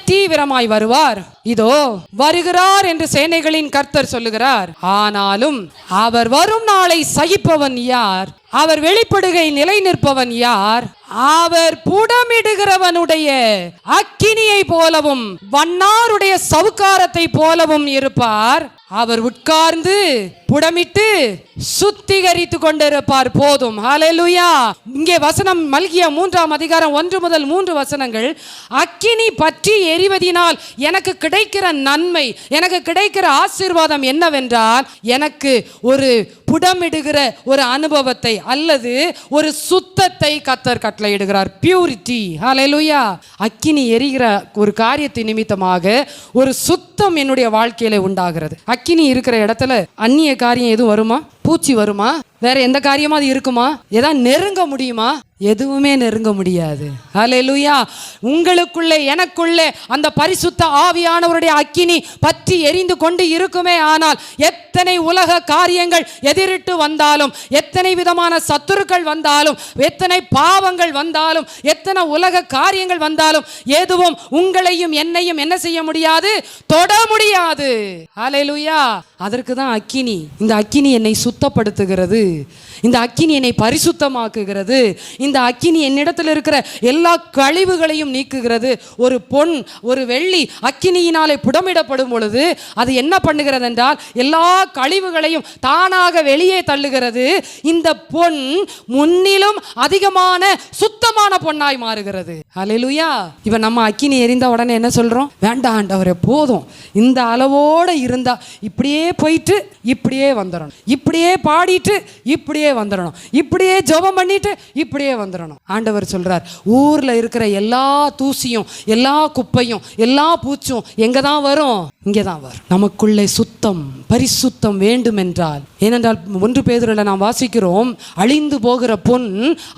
தீவிரமாய் வருவார். இதோ வருகிறார் என்று சேனைகளின் கர்த்தர் சொல்லுகிறார். ஆனாலும் அவர் வரும் நாளை சகிப்பவன் யார்? அவர் வெளிப்படுகை நிலை நிற்பவன் யார்? அவர் புடமிடுகிறவனுடைய அக்கினியை போலவும் வண்ணாருடைய சவுக்காரத்தை போலவும் இருப்பார். அவர் உட்கார்ந்து புடமிட்டு சுத்திகரித்து கொண்டிருப்பார். போதும். ஹல்லேலூயா. இங்கே வசனம் மல்கியா 3ஆம் அதிகாரம் 1 முதல் 3 வசனங்கள். அக்கினி பற்றி எரிவதினால் எனக்கு கிடைக்கிற நன்மை, எனக்கு கிடைக்கிற ஆசீர்வாதம் என்னவென்றால், எனக்கு ஒரு புடமிடுகிற ஒரு அனுபவத்தை அல்லது ஒரு சுத்தத்தை கர்த்தர் கட்டளையிடுகிறார். பியூரிட்டி. ஹல்லேலூயா. அக்கினி எரிகிற ஒரு காரியத்தை நிமித்தமாக ஒரு சுத்தம் என்னுடைய வாழ்க்கையில உண்டாகிறது. அக்கினி இருக்கிற இடத்துல அந்நிய காரியம் எதுவும் வருமா? பூச்சி வருமா? வேற எந்த காரியமா அது இருக்குமா? ஏதாவது நெருங்க முடியுமா? எதுவுமே நெருங்க முடியாது. ஹல்லேலூயா. உங்களுக்குள்ளே எனக்குள்ளே அந்த பரிசுத்த ஆவியானவருடைய அக்கினி பற்றி எரிந்து கொண்டு இருக்குமே ஆனால் எத்தனை உலக காரியங்கள் எதிரிட்டு வந்தாலும், எத்தனை விதமான சத்துருக்கள் வந்தாலும், எத்தனை பாவங்கள் வந்தாலும், எத்தனை உலக காரியங்கள் வந்தாலும் எதுவும் உங்களையும் என்னையும் என்ன செய்ய முடியாது? தொட முடியாது. ஹல்லேலூயா. அதற்கு தான் அக்கினி. இந்த அக்கினி என்னை சுத்தப்படுத்துகிறது. இந்த அக்கினி என்னை பரிசுத்தமாக்குகிறது. இந்த அக்கினி என்னிடத்தில் இருக்கிற எல்லா கழிவுகளையும் நீக்குகிறது. ஒரு பொன், ஒரு வெள்ளி அக்கினியினாலே புடமிடப்படும் பொழுது அது என்ன பண்ணுகிறது என்றால் எல்லா கழிவுகளையும் தானாக வெளியே தள்ளுகிறது. இந்த பொன் முன்னிலும் அதிகமான சுத்தமான பொன்னாய் மாறுகிறது. ஹல்லேலூயா. இப்ப நம்ம அக்கினி எரிந்த உடனே என்ன சொல்றோம்? வேண்டாம் ஆண்டவரே, போதும், இந்த அளவோட இருந்தா இப்படியே போயிட்டு இப்படியே வந்துடணும், இப்படியே பாடிட்டு இப்படியே வந்துடணும், இப்படியே ஜெபம் பண்ணிட்டு இப்படியே வந்துடணும். ஆண்டவர் சொல்றார், ஊர்ல இருக்கிற எல்லா தூசியும் எல்லா குப்பையும் எல்லா பூச்சும் எங்க தான் வரும்? இங்கே தான் வரும். நமக்குள்ளே சுத்தம் பரிசுத்தம் வேண்டும் என்றால், ஏனென்றால் 1 பேதுருல நாம் வாசிக்கிறோம், அழிந்து போகிற பொன்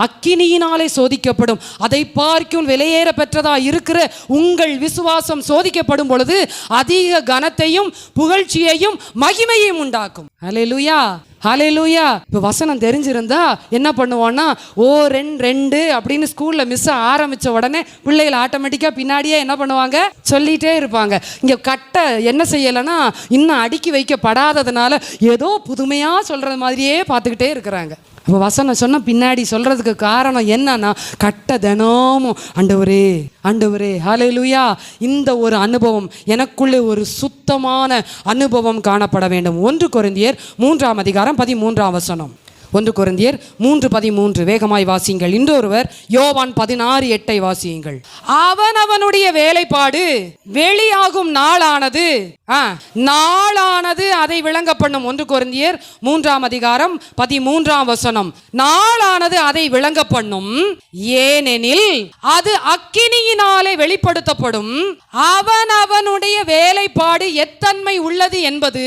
அக்கினியினாலே சோதிக்கப்படும், அதை பார்க்கும் விலையேற பெற்றதா இருக்கிற உங்கள் விசுவாசம் சோதிக்கப்படும் பொழுது அதிக கனத்தையும் புகழ்ச்சியையும் மகிமையும் உண்டாக்கும். ஹல்லேலூயா. ஹல்லேலூயா. இப்போ வசனம் தெரிஞ்சிருந்தா என்ன பண்ணுவோன்னா, 2 அப்படின்னு ஸ்கூல்ல மிஸ் ஆரம்பிச்ச உடனே பிள்ளைகள் ஆட்டோமேட்டிக்காக பின்னாடியே என்ன பண்ணுவாங்க? சொல்லிட்டே இருப்பாங்க. இங்கே கட்ட என்ன செய்யலைன்னா இன்னும் அடுக்கி வைக்கப்படாததுனால ஏதோ புதுமையாக சொல்றது மாதிரியே பார்த்துக்கிட்டே இருக்கிறாங்க. இப்போ வசனம் சொன்ன பின்னாடி சொல்றதுக்கு காரணம் என்னன்னா, கட்ட தினமும் ஆண்டவரே ஆண்டவரே ஹல்லேலூயா, இந்த ஒரு அனுபவம் எனக்குள்ளே ஒரு சுத்தமான அனுபவம் காணப்பட வேண்டும். 1 கொரிந்தியர் 3ஆம் அதிகாரம் 13ஆம் வசனம். 1 கொரிந்தியர் 3:13 வேகமாய் வாசியுங்கள். இன்னொருவர் யோவான் 16:8 வாசியுங்கள். அவனவனுடைய வேலைப்பாடு வெளியாகும் நாளானது அதை விளங்க பண்ணும். 1 கொரிந்தியர் 3ஆம் அதிகாரம் 13ஆம் வசனம். நாளானது அதை விளங்க பண்ணும், ஏனெனில் அது அக்கினியினாலே வெளிப்படுத்தப்படும். அவனவனுடைய வேலைப்பாடு எத்தன்மை உள்ளது என்பது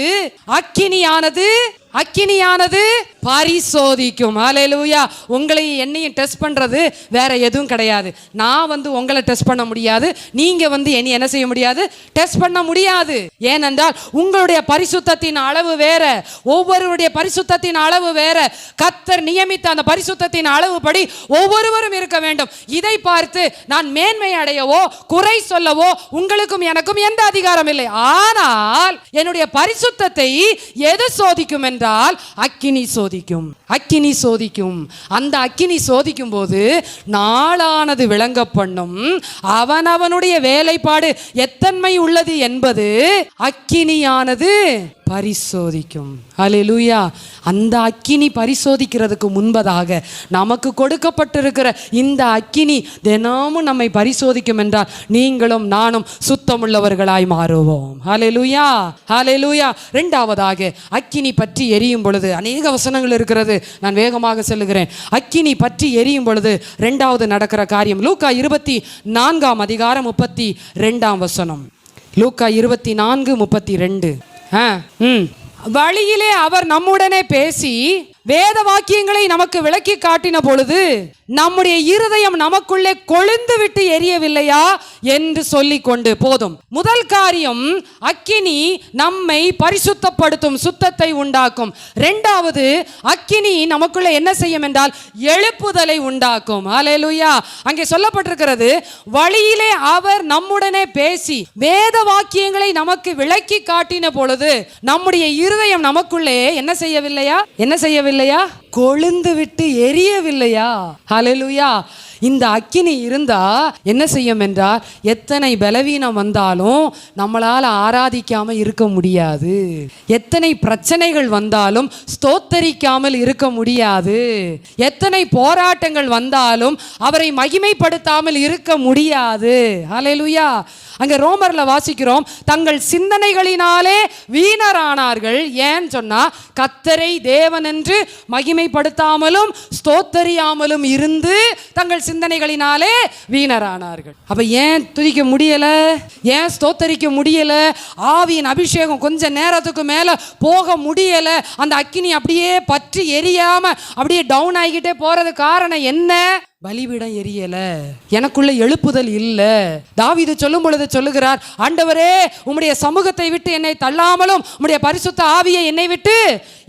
அக்கினியானது பரிசோதிக்கும். ஹல்லேலூயா. உங்களை என்னையும் டெஸ்ட் பண்றது வேற எதுவும் கிடையாது. நான் உங்களை டெஸ்ட் பண்ண முடியாது, நீங்க என்னை என்ன செய்ய முடியாது? டெஸ்ட் பண்ண முடியாது. ஏனென்றால் உங்களுடைய பரிசுத்தத்தின் அளவு வேற, ஒவ்வொருவருடைய பரிசுத்தத்தின் அளவு வேற. கர்த்தர் நியமித்த அந்த பரிசுத்தத்தின் அளவு படி ஒவ்வொருவரும் இருக்க வேண்டும். இதை பார்த்து நான் மேன்மை அடையவோ குறை சொல்லவோ உங்களுக்கும் எனக்கும் எந்த அதிகாரம் இல்லை. ஆனால் என்னுடைய பரிசுத்தத்தை எது சோதிக்கும் என்றால் அக்கினி சோதிக்கும். அந்த அக்கினி சோதிக்கும் போது நாளானது விளங்க பண்ணும், அவனவனுடைய வேலைப்பாடு எத்தன்மை உள்ளது என்பது அக்கினியானது பரிசோதிக்கும். ஹல்லேலூயா. அந்த அக்கினி பரிசோதிக்கிறதுக்கு முன்பதாக நமக்கு கொடுக்கப்பட்டிருக்கிற இந்த அக்கினி தினமும் நம்மை பரிசோதிக்கும் என்றால் நீங்களும் நானும் சுத்தமுள்ளவர்களாய் மாறுவோம். ஹல்லேலூயா, ஹல்லேலூயா. இரண்டாவதாக அக்கினி பற்றி எரியும் பொழுது அநேக வசனங்கள் இருக்கிறது, நான் வேகமாக சொல்லுகிறேன். அக்கினி பற்றி எரியும் பொழுது இரண்டாவது நடக்கிற காரியம் லூக்கா 24 அதிகாரம் 32 வசனம். லூக்கா 24:32. வழியிலே அவர் நம்முடனே பேசி வேத வாக்கியங்களை நமக்கு விளக்கி காட்டின பொழுது நம்முடைய இருதயம் நமக்குள்ளே கொழுந்து விட்டு எரியவில்லையா என்று சொல்லிக் கொண்டு போதும். முதல் காரியம், அக்கினி நம்மை பரிசுத்தப்படுத்தும், சுத்தத்தை உண்டாக்கும். இரண்டாவது, அக்கினி நமக்குள்ளே என்ன செய்யும் என்றால் எழுப்புதலை உண்டாக்கும். ஹல்லேலூயா. அங்கே சொல்லப்பட்டிருக்கிறது, வழியிலே அவர் நம்முடனே பேசி வேத வாக்கியங்களை நமக்கு விளக்கி காட்டின பொழுது நம்முடைய இருதயம் நமக்குள்ளே என்ன செய்யவில்லையா? என்ன செய்யவில்லையா? கொழுந்து விட்டு எரியவில்லையா? ஹல்லேலூயா. இந்த அக்கினி இருந்தா என்ன செய்யும் என்றால் எத்தனை பலவீனம் வந்தாலும் நம்மளால் ஆராதிக்காம இருக்க முடியாது. எத்தனை பிரச்சனைகள் வந்தாலும் ஸ்தோத்தரிக்காமல் இருக்க முடியாது. எத்தனை போராட்டங்கள் வந்தாலும் அவரை மகிமைப்படுத்தாமல் இருக்க முடியாது. ஹல்லேலூயா. அங்கே ரோமர்ல வாசிக்கிறோம், தங்கள் சிந்தனைகளினாலே வீணரானார்கள். ஏன்னு சொன்னா கர்த்தரை தேவன் என்று மகிமைப்படுத்தாமலும் ஸ்தோத்தரியாமலும் இருந்து தங்கள் சிந்தனைகளினாலே வீணரானார்கள். அப்ப ஏன் துதிக்க முடியல? ஏன் ஸ்தோத்தரிக்க முடியல? ஆவியின் அபிஷேகம் கொஞ்ச நேரத்துக்கு மேல போக முடியல. அந்த அக்கினி அப்படியே பற்றி எரியாம அப்படியே டவுன் ஆகிக்கிட்டே போறது காரணம் என்ன? பலிபீடம் எரியல, எனக்குள்ள எழுப்புதல் இல்ல. தாவீது சொல்லும் பொழுது சொல்லுகிறார், ஆண்டவரே உம்முடைய சமூகத்தை விட்டு என்னை தள்ளாமலும் உம்முடைய பரிசுத்த ஆவியை என்னை விட்டு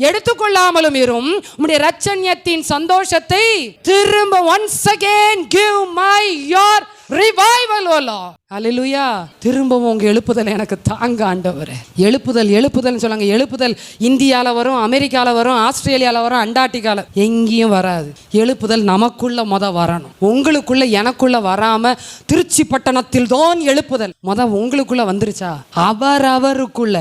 எடுத்துக்கொள்ளாமலும் இரும். உம்முடைய இரட்சணியத்தின் சந்தோஷத்தை திரும்ப once again give my your revival o Lord. ஹல்லேலூயா. திரும்பவும் உங்க எழுப்புதல் எனக்கு தாங்க ஆண்டவரே. எழுப்புதல் எழுப்புதல்னு சொல்லாங்க. எழுப்புதல் இந்தியால வரும், அமெரிக்கால வரும், ஆஸ்திரேலியால வரும், அண்டார்டிகால எங்கேயும் வராது. எழுப்புதல் நமக்குள்ள வரணும். உங்களுக்குள்ள எனக்குள்ள வராம திருச்சி பட்டணத்தில் தான் எழுப்புதல் உங்களுக்குள்ள வந்துருச்சா? அவரவருக்குள்ள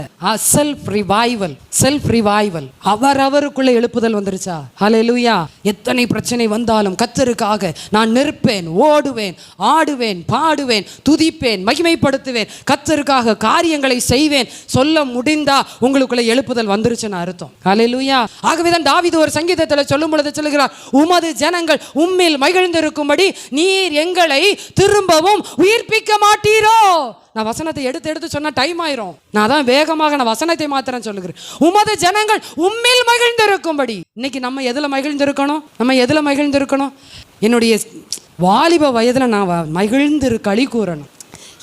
செல்ஃப் ரிவைவல், செல்ஃப் ரிவைவல், அவரவருக்குள்ள எழுப்புதல் வந்துருச்சா? ஹல்லேலூயா. எத்தனை பிரச்சனை வந்தாலும் கர்த்தருக்காக நான் நிற்பேன், ஓடுவேன், ஆடுவேன், பாடுவேன், துதிப்பேன், மகிமைப்படுத்துவேன், கர்த்தருக்காக காரியங்களை செய்வேன் சொல்ல முடிந்தா உங்களுக்குள்ள எழுப்புதல் வந்துருச்சுன்னு அர்த்தம். ஹல்லேலூயா. ஆகவேதான் தாவீது ஒரு சங்கீதத்தில் சொல்லும் பொழுது சொல்லுகிறார், உமது ஜனங்கள் உம்மில் மகிழ்ந்திருக்கும்படி நீர் எங்களை திரும்பவும் உயிர்ப்பிக்க மாட்டீரோ. நான் வசனத்தை எடுத்து சொன்னா டைம் ஆயிரும். நான் தான் வேகமாக நான் வசனத்தை மாத்திரம் சொல்லுகிறேன். உமது ஜனங்கள் உம்மில் மகிழ்ந்திருக்கும்படி. இன்னைக்கு நம்ம எதுல மகிழ்ந்திருக்கணும்? நம்ம எதுல மகிழ்ந்திருக்கணும்? என்னுடைய வாலிப வயதுல நான் மகிழ்ந்து களி கூறணும்.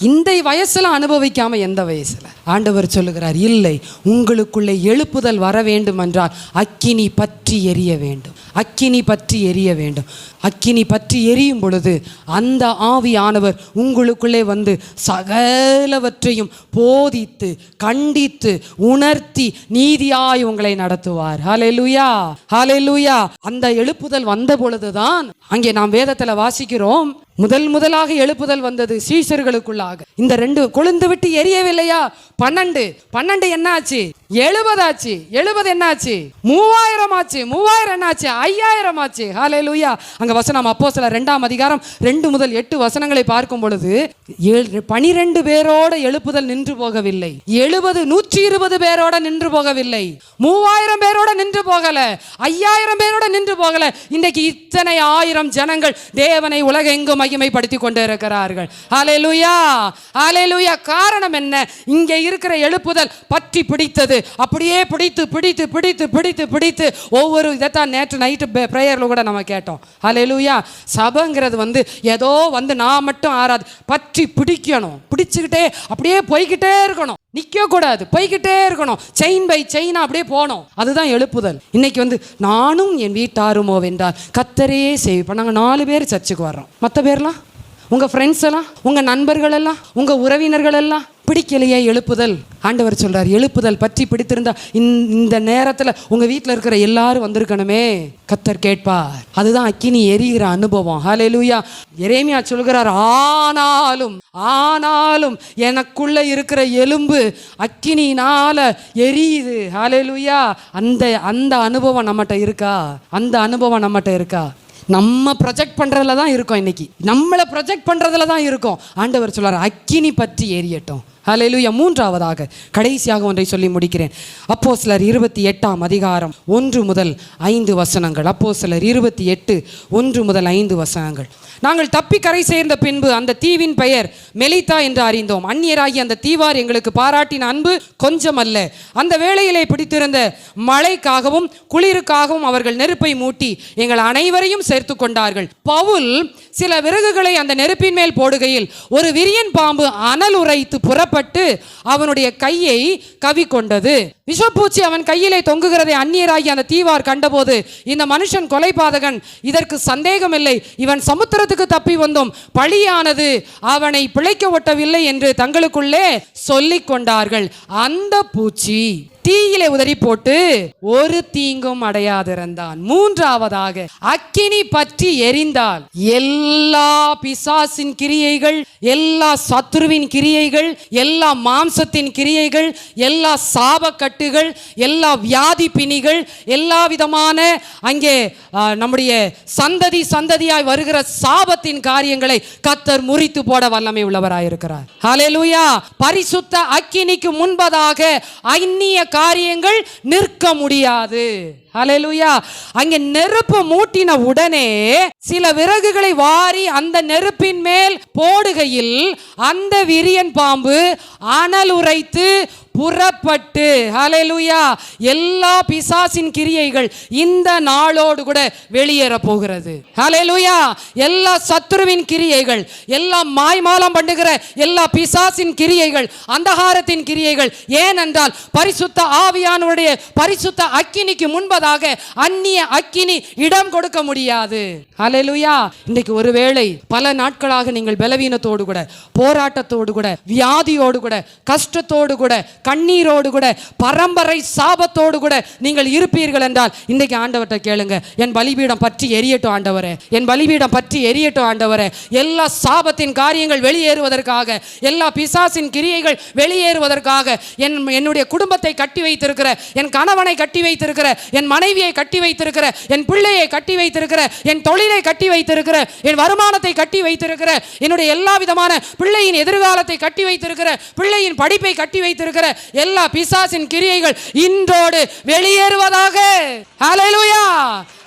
இந்த வயசுல அனுபவிக்காம எந்த வயசுல? ஆண்டவர் சொல்லுகிறார், இல்லை, உங்களுக்குள்ளே எழுப்புதல் வர வேண்டும் என்றால் அக்கினி பற்றி எரிய வேண்டும். அக்கினி பற்றி எரிய வேண்டும். அக்கினி பற்றி எரியும் பொழுது அந்த ஆவியானவர் உங்களுக்குள்ளே வந்து சகலவற்றையும் போதித்து கண்டித்து உணர்த்தி நீதியாய் உங்களை நடத்துவார். ஹல்லேலூயா, ஹல்லேலூயா. அந்த எழுப்புதல் வந்த பொழுதுதான் அங்கே நாம் வேதத்துல வாசிக்கிறோம், முதலாக எழுப்புதல் வந்தது சீஷர்களுக்குள்ளாக. இந்த ரெண்டு கொழுந்து விட்டு எரியவில்லையா? 12 என்ன ஆச்சு? 70 ஆச்சு. 70 என்ன ஆச்சு? 3000 ஆச்சு. 3000 என்ன ஆச்சு? 5000 ஆச்சு. ஹல்லேலூயா. அங்க வசனம் அப்போஸ்தலர் 2 அதிகாரம் 2 முதல் 8 வசனங்களை பார்க்கும் பொழுது 12 பேரோட எழுப்புதல் நின்று போகவில்லை. 70 120 பேரோட நின்று போகவில்லை. 3000 பேரோட நின்று போகல. 5000 பேரோட நின்று போகல. இன்றைக்கு இத்தனை 1000 ஜனங்கள் தேவனை உலகெங்கும் மகிமைப்படுத்தி கொண்டு இருக்கிறார்கள். ஹல்லேலூயா, ஹல்லேலூயா. காரணம் என்ன? இங்கே இருக்கிற எழுப்புதல் பற்றி பிடித்தது. அப்படியே பிடித்து பிடித்து பிடித்து பிடித்து பிடித்து ஒவ்வொரு இதைத்தான் நேற்று நைட்டு பிரேயர்ல கூட நம்ம கேட்டோம். ஹல்லேலூயா. சபைங்கிறது ஏதோ நான் மட்டும் ஆறாது, பற்றி பிடிக்கணும். பிடிச்சுக்கிட்டே அப்படியே போய்கிட்டே இருக்கணும், நிக்க கூடாது, போய்கிட்டே இருக்கணும். செயின் பை செயினா அப்படியே போனோம். அதுதான் எழுப்புதல். இன்னைக்கு நானும் என் வீட்டாருமோ என்றால் கர்த்தரே செய்வோம். இப்போ நாங்கள் 4 பேர் சர்ச்சுக்கு வர்றோம். மற்ற பேர்லாம் உங்க ஃப்ரெண்ட்ஸ் எல்லாம், உங்க நண்பர்கள் எல்லாம், உங்க உறவினர்கள் எல்லாம் பிடிக்கலையே எழுப்புதல். ஆண்டவர் சொல்றார், எழுப்புதல் பற்றி பிடித்திருந்தா இந்த நேரத்துல உங்க வீட்டில் இருக்கிற எல்லாரும் வந்திருக்கணுமே. கர்த்தர் கேட்பார். அதுதான் அக்கினி எரிகிற அனுபவம். ஹல்லேலூயா. எரேமியா சொல்கிறார், ஆனாலும் எனக்குள்ள இருக்கிற எலும்பு அக்கினியினால எரியுது. ஹல்லேலூயா. அந்த அனுபவம் நம்மகிட்ட இருக்கா? அந்த அனுபவம் நம்மகிட்ட இருக்கா? நம்ம ப்ரொஜெக்ட் பண்றதுல தான் இருக்கோம். இன்னைக்கு நம்மளை ப்ரொஜெக்ட் பண்றதுல தான் இருக்கோம். ஆண்டவர் சொல்றார், அக்கினி பற்றி எரியட்டும். ஹல்லேலூயா. மூன்றாவதாக கடைசியாக ஒன்றை சொல்லி முடிக்கிறேன். அப்போஸ்தலர் 28ஆம் அதிகாரம் 1 முதல் 5 வசனங்கள். அப்போஸ்தலர் 28 1 முதல் 5 வசனங்கள். நாங்கள் தப்பி கரை சேர்ந்த பின்பு அந்த தீவின் பெயர் மெலிதா என்று அறிந்தோம். அந்நியராகி அந்த தீவார் எங்களுக்கு பாராட்டின அன்பு கொஞ்சமல்ல. அந்த வேளையிலே பிடித்திருந்த மழைக்காகவும் குளிருக்காகவும் அவர்கள் நெருப்பை மூட்டி எங்கள் அனைவரையும் சேர்த்து கொண்டார்கள். பவுல் சில விறகுகளை அந்த நெருப்பின் மேல் போடுகையில் ஒரு விரியன் பாம்பு அனல் உரைத்து புறப்பட்டு அவனுடைய கையை கவி கொண்டது. விஷப்பூச்சி அவன் கையிலே தொங்குகிறதை அந்நியராகி அந்த தீவார் கண்டபோது, இந்த மனுஷன் கொலைபாதகன், இதற்கு சந்தேகமில்லை, இவன் சமுத்திரத்துக்கு தப்பி வந்தோம், பழியானது அவனை பிழைக்க ஒட்டவில்லை என்று தங்களுக்குள்ளே சொல்லிக் கொண்டார்கள். அந்த பூச்சி தீயிலே உதறி போட்டு ஒரு தீங்கும் அடையாதிருந்தான். மூன்றாவதாக அக்கினி பற்றி எரிந்தால் எல்லா பிசாசின் கிரியைகள், எல்லா சத்துருவின் கிரியைகள், எல்லா மாம்சத்தின் கிரியைகள், எல்லா சாபக்கட்டுகள், எல்லா வியாதி பிணிகள், எல்லா விதமான அங்கே நம்முடைய சந்ததியாய் வருகிற சாபத்தின் காரியங்களை கர்த்தர் முறித்து போட வல்லமை உள்ளவராயிருக்கிறார். ஹல்லேலூயா. பரிசுத்த அக்கினிக்கு முன்பதாக அந்நிய காரியங்கள் நிற்க முடியாது. ஹல்லேலூயா. அங்கே நெருப்பு மூட்டின உடனே சில விறகுகளை வாரி அந்த நெருப்பின் மேல் போடுகையில் அந்த விரியன் பாம்பு அனல் உரைத்து புறப்பட்டு, ஹல்லேலூயா, எல்லா பிசாசின் கிரியைகள் இந்த நாளோடு கூட வெளியேற போகிறது. ஹல்லேலூயா. எல்லா சத்துருவின் கிரியைகள், எல்லா மாய்மாலம் பண்ணுகிற எல்லா பிசாசின் கிரியைகள், அந்தகாரத்தின் கிரியைகள், ஏனென்றால் பரிசுத்த ஆவியானவருடைய பரிசுத்த அக்கினிக்கு முன்பதாக அந்நிய அக்கினி இடம் கொடுக்க முடியாது. ஹல்லேலூயா. இன்றைக்கு ஒருவேளை பல நாட்களாக நீங்கள் பலவீனத்தோடு கூட, போராட்டத்தோடு கூட, வியாதியோடு கூட, கஷ்டத்தோடு கூட, கண்ணீரோடு கூட, பரம்பரை சாபத்தோடு கூட நீங்கள் இருப்பீர்கள் என்றால் இன்றைக்கு ஆண்டவர்கிட்ட கேளுங்க, என் பலிபீடம் பற்றி எரியட்டும் ஆண்டவரே, என் பலிபீடம் பற்றி எரியட்டும் ஆண்டவரே. எல்லா சாபத்தின் காரியங்கள் வெளியேறுவதற்காக, எல்லா பிசாசின் கிரியைகள் வெளியேறுவதற்காக, என்னுடைய குடும்பத்தை கட்டி வைத்திருக்கிற, என் கணவனை கட்டி வைத்திருக்கிற, என் மனைவியை கட்டி வைத்திருக்கிற, என் பிள்ளையை கட்டி வைத்திருக்கிற, என் தொழிலை கட்டி வைத்திருக்கிற, என் வருமானத்தை கட்டி வைத்திருக்கிற, என்னுடைய எல்லா விதமான பிள்ளையின் எதிர்காலத்தை கட்டி வைத்திருக்கிற, பிள்ளையின் படிப்பை கட்டி வைத்திருக்கிற எல்லா பிசாசின் கிரியைகள் இன்றோடு வெளியேறுவதாக. ஹல்லேலூயா.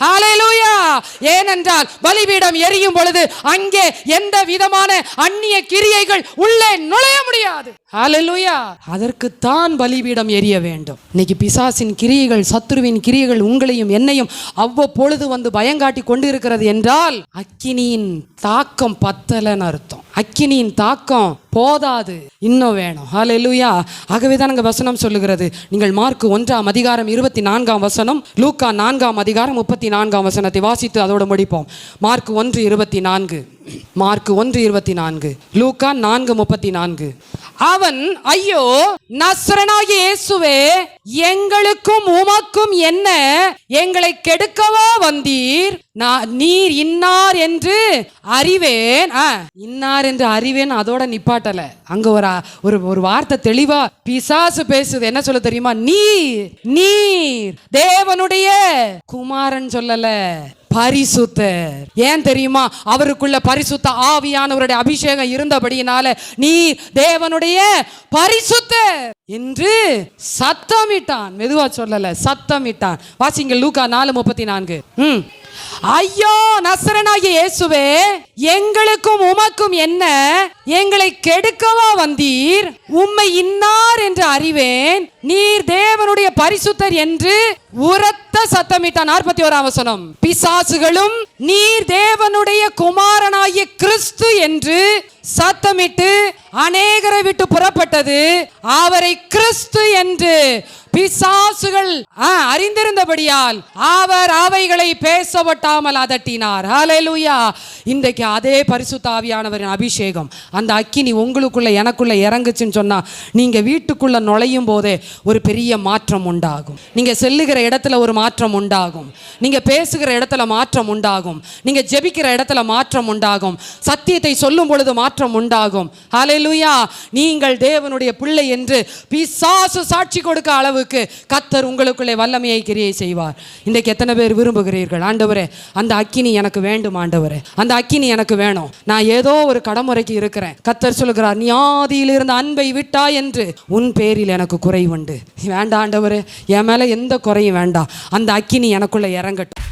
ஹல்லேலூயா. ஏனென்றால் பலிபீடம் எரியும் பொழுது அங்கே எந்த விதமான அந்நிய கிரியைகள் உள்ளே நுழைய முடியாது. ஹல்லேலூயா. அதற்குத்தான் பலிபீடம் எரிய வேண்டும். இன்னைக்கு பிசாசின் கிரியைகள், சத்துருவின் கிரியைகள் உங்களையும் என்னையும் அவ்வப்பொழுது வந்து பயங்காட்டி கொண்டு இருக்கிறது என்றால் அக்கினியின் தாக்கம் பத்தலன்னு அர்த்தம். அக்கினியின் தாக்கம் போதாது, இன்னும் வேணும். ஹல்லேலூயா. ஆகவே தான் அங்கே வசனம் சொல்லுகிறது. நீங்கள் மார்க் 1ஆம் அதிகாரம் 24ஆம் வசனம், லூக்கா 4ஆம் அதிகாரம் 34ஆம் வசனத்தை வாசித்து அதோடு முடிப்போம். மார்க் 1:24, மார்க் 1:24, லூக்கா 4:34. அவன், ஐயோ நசரேயனாகிய இயேசுவே, எங்களுக்கும் உமக்கும் என்ன, எங்களை கெடுக்கவா வந்தீர்? நீர் இன்னார் என்று அறிவேன். இன்னார் என்று அறிவேன் அதோட நிப்பாட்டல. அங்க ஒரு வார்த்தை தெளிவா பிசாசு பேசுது. என்ன சொல்ல தெரியுமா? நீர் தேவனுடைய குமாரன் சொல்லல, பரிசுத்தர். ஏன் தெரியுமா? அவருக்குள்ள பரிசுத்த ஆவியானவருடைய அபிஷேகம் இருந்தபடியினால நீ தேவனுடைய பரிசுத்தர் என்று சத்தமிட்டான். மெதுவா சொல்லல, சத்தமிட்டான். வாசிங்க லூக்கா 4:34. ஐயோ நசரேயனாகிய இயேசுவே, எங்களுக்கும் உமக்கும் என்ன, எங்களை கெடுக்கவா வந்தீர்? உம்மை இன்னார் என்று அறிவேன், நீர் தேவனுடைய பரிசுத்தர் என்று உரத்த சத்தமிட்டான். 41ஆம் வசனம். பிசாசுகளும் நீர் தேவனுடைய குமாரனாகிய கிறிஸ்து என்று சத்தமிட்டு அநேகரை விட்டு புறப்பட்டது. அவரை கிறிஸ்து என்று பிசாசுகள் அறிந்திருந்தபடியால் அவர் அவைகளை பேசவட்டாமல் அதட்டினார். ஹல்லேலூயா. இன்றைக்கு அதே பரிசுத்த ஆவியானவரின் அபிஷேகம் அந்த அக்கினி உங்களுக்குள்ள எனக்குள்ள இறங்குச்சுன்னு சொன்னா நீங்க வீட்டுக்குள்ள நுழையும் போதே ஒரு பெரிய மாற்றம் உண்டாகும். நீங்க செல்லுகிற இடத்துல ஒரு மாற்றம் உண்டாகும். நீங்க பேசுகிற இடத்துல மாற்றம் உண்டாகும். நீங்க ஜெபிக்கிற இடத்துல மாற்றம் உண்டாகும். சத்தியத்தை சொல்லும் பொழுது மாற்றம் உண்டாகும். ஹல்லேலூயா. நீங்கள் தேவனுடைய பிள்ளை என்று பிசாசு சாட்சி கொடுக்க அளவுக்கு கர்த்தர் உங்களுக்குள்ளே வல்லமையை கிரியை செய்வார். இன்றைக்கு எத்தனை பேர் விரும்புகிறீர்கள், ஆண்டவரே அந்த அக்கினி எனக்கு வேண்டும், ஆண்டவரே அந்த அக்கினி எனக்கு வேணும், நான் ஏதோ ஒரு கடமுறைக்கு இருக்கிறேன். கர்த்தர் சொல்லுகிறார், நீ ஆதியில் இருந்த அன்பை விட்டா என்று உன் பேரில் எனக்கு குறை உண்டு. வேண்டாம் ஆண்டவரே, என் மேல எந்த குறையும் வேண்டாம், அந்த அக்கினி எனக்குள்ள இறங்கட்டும்.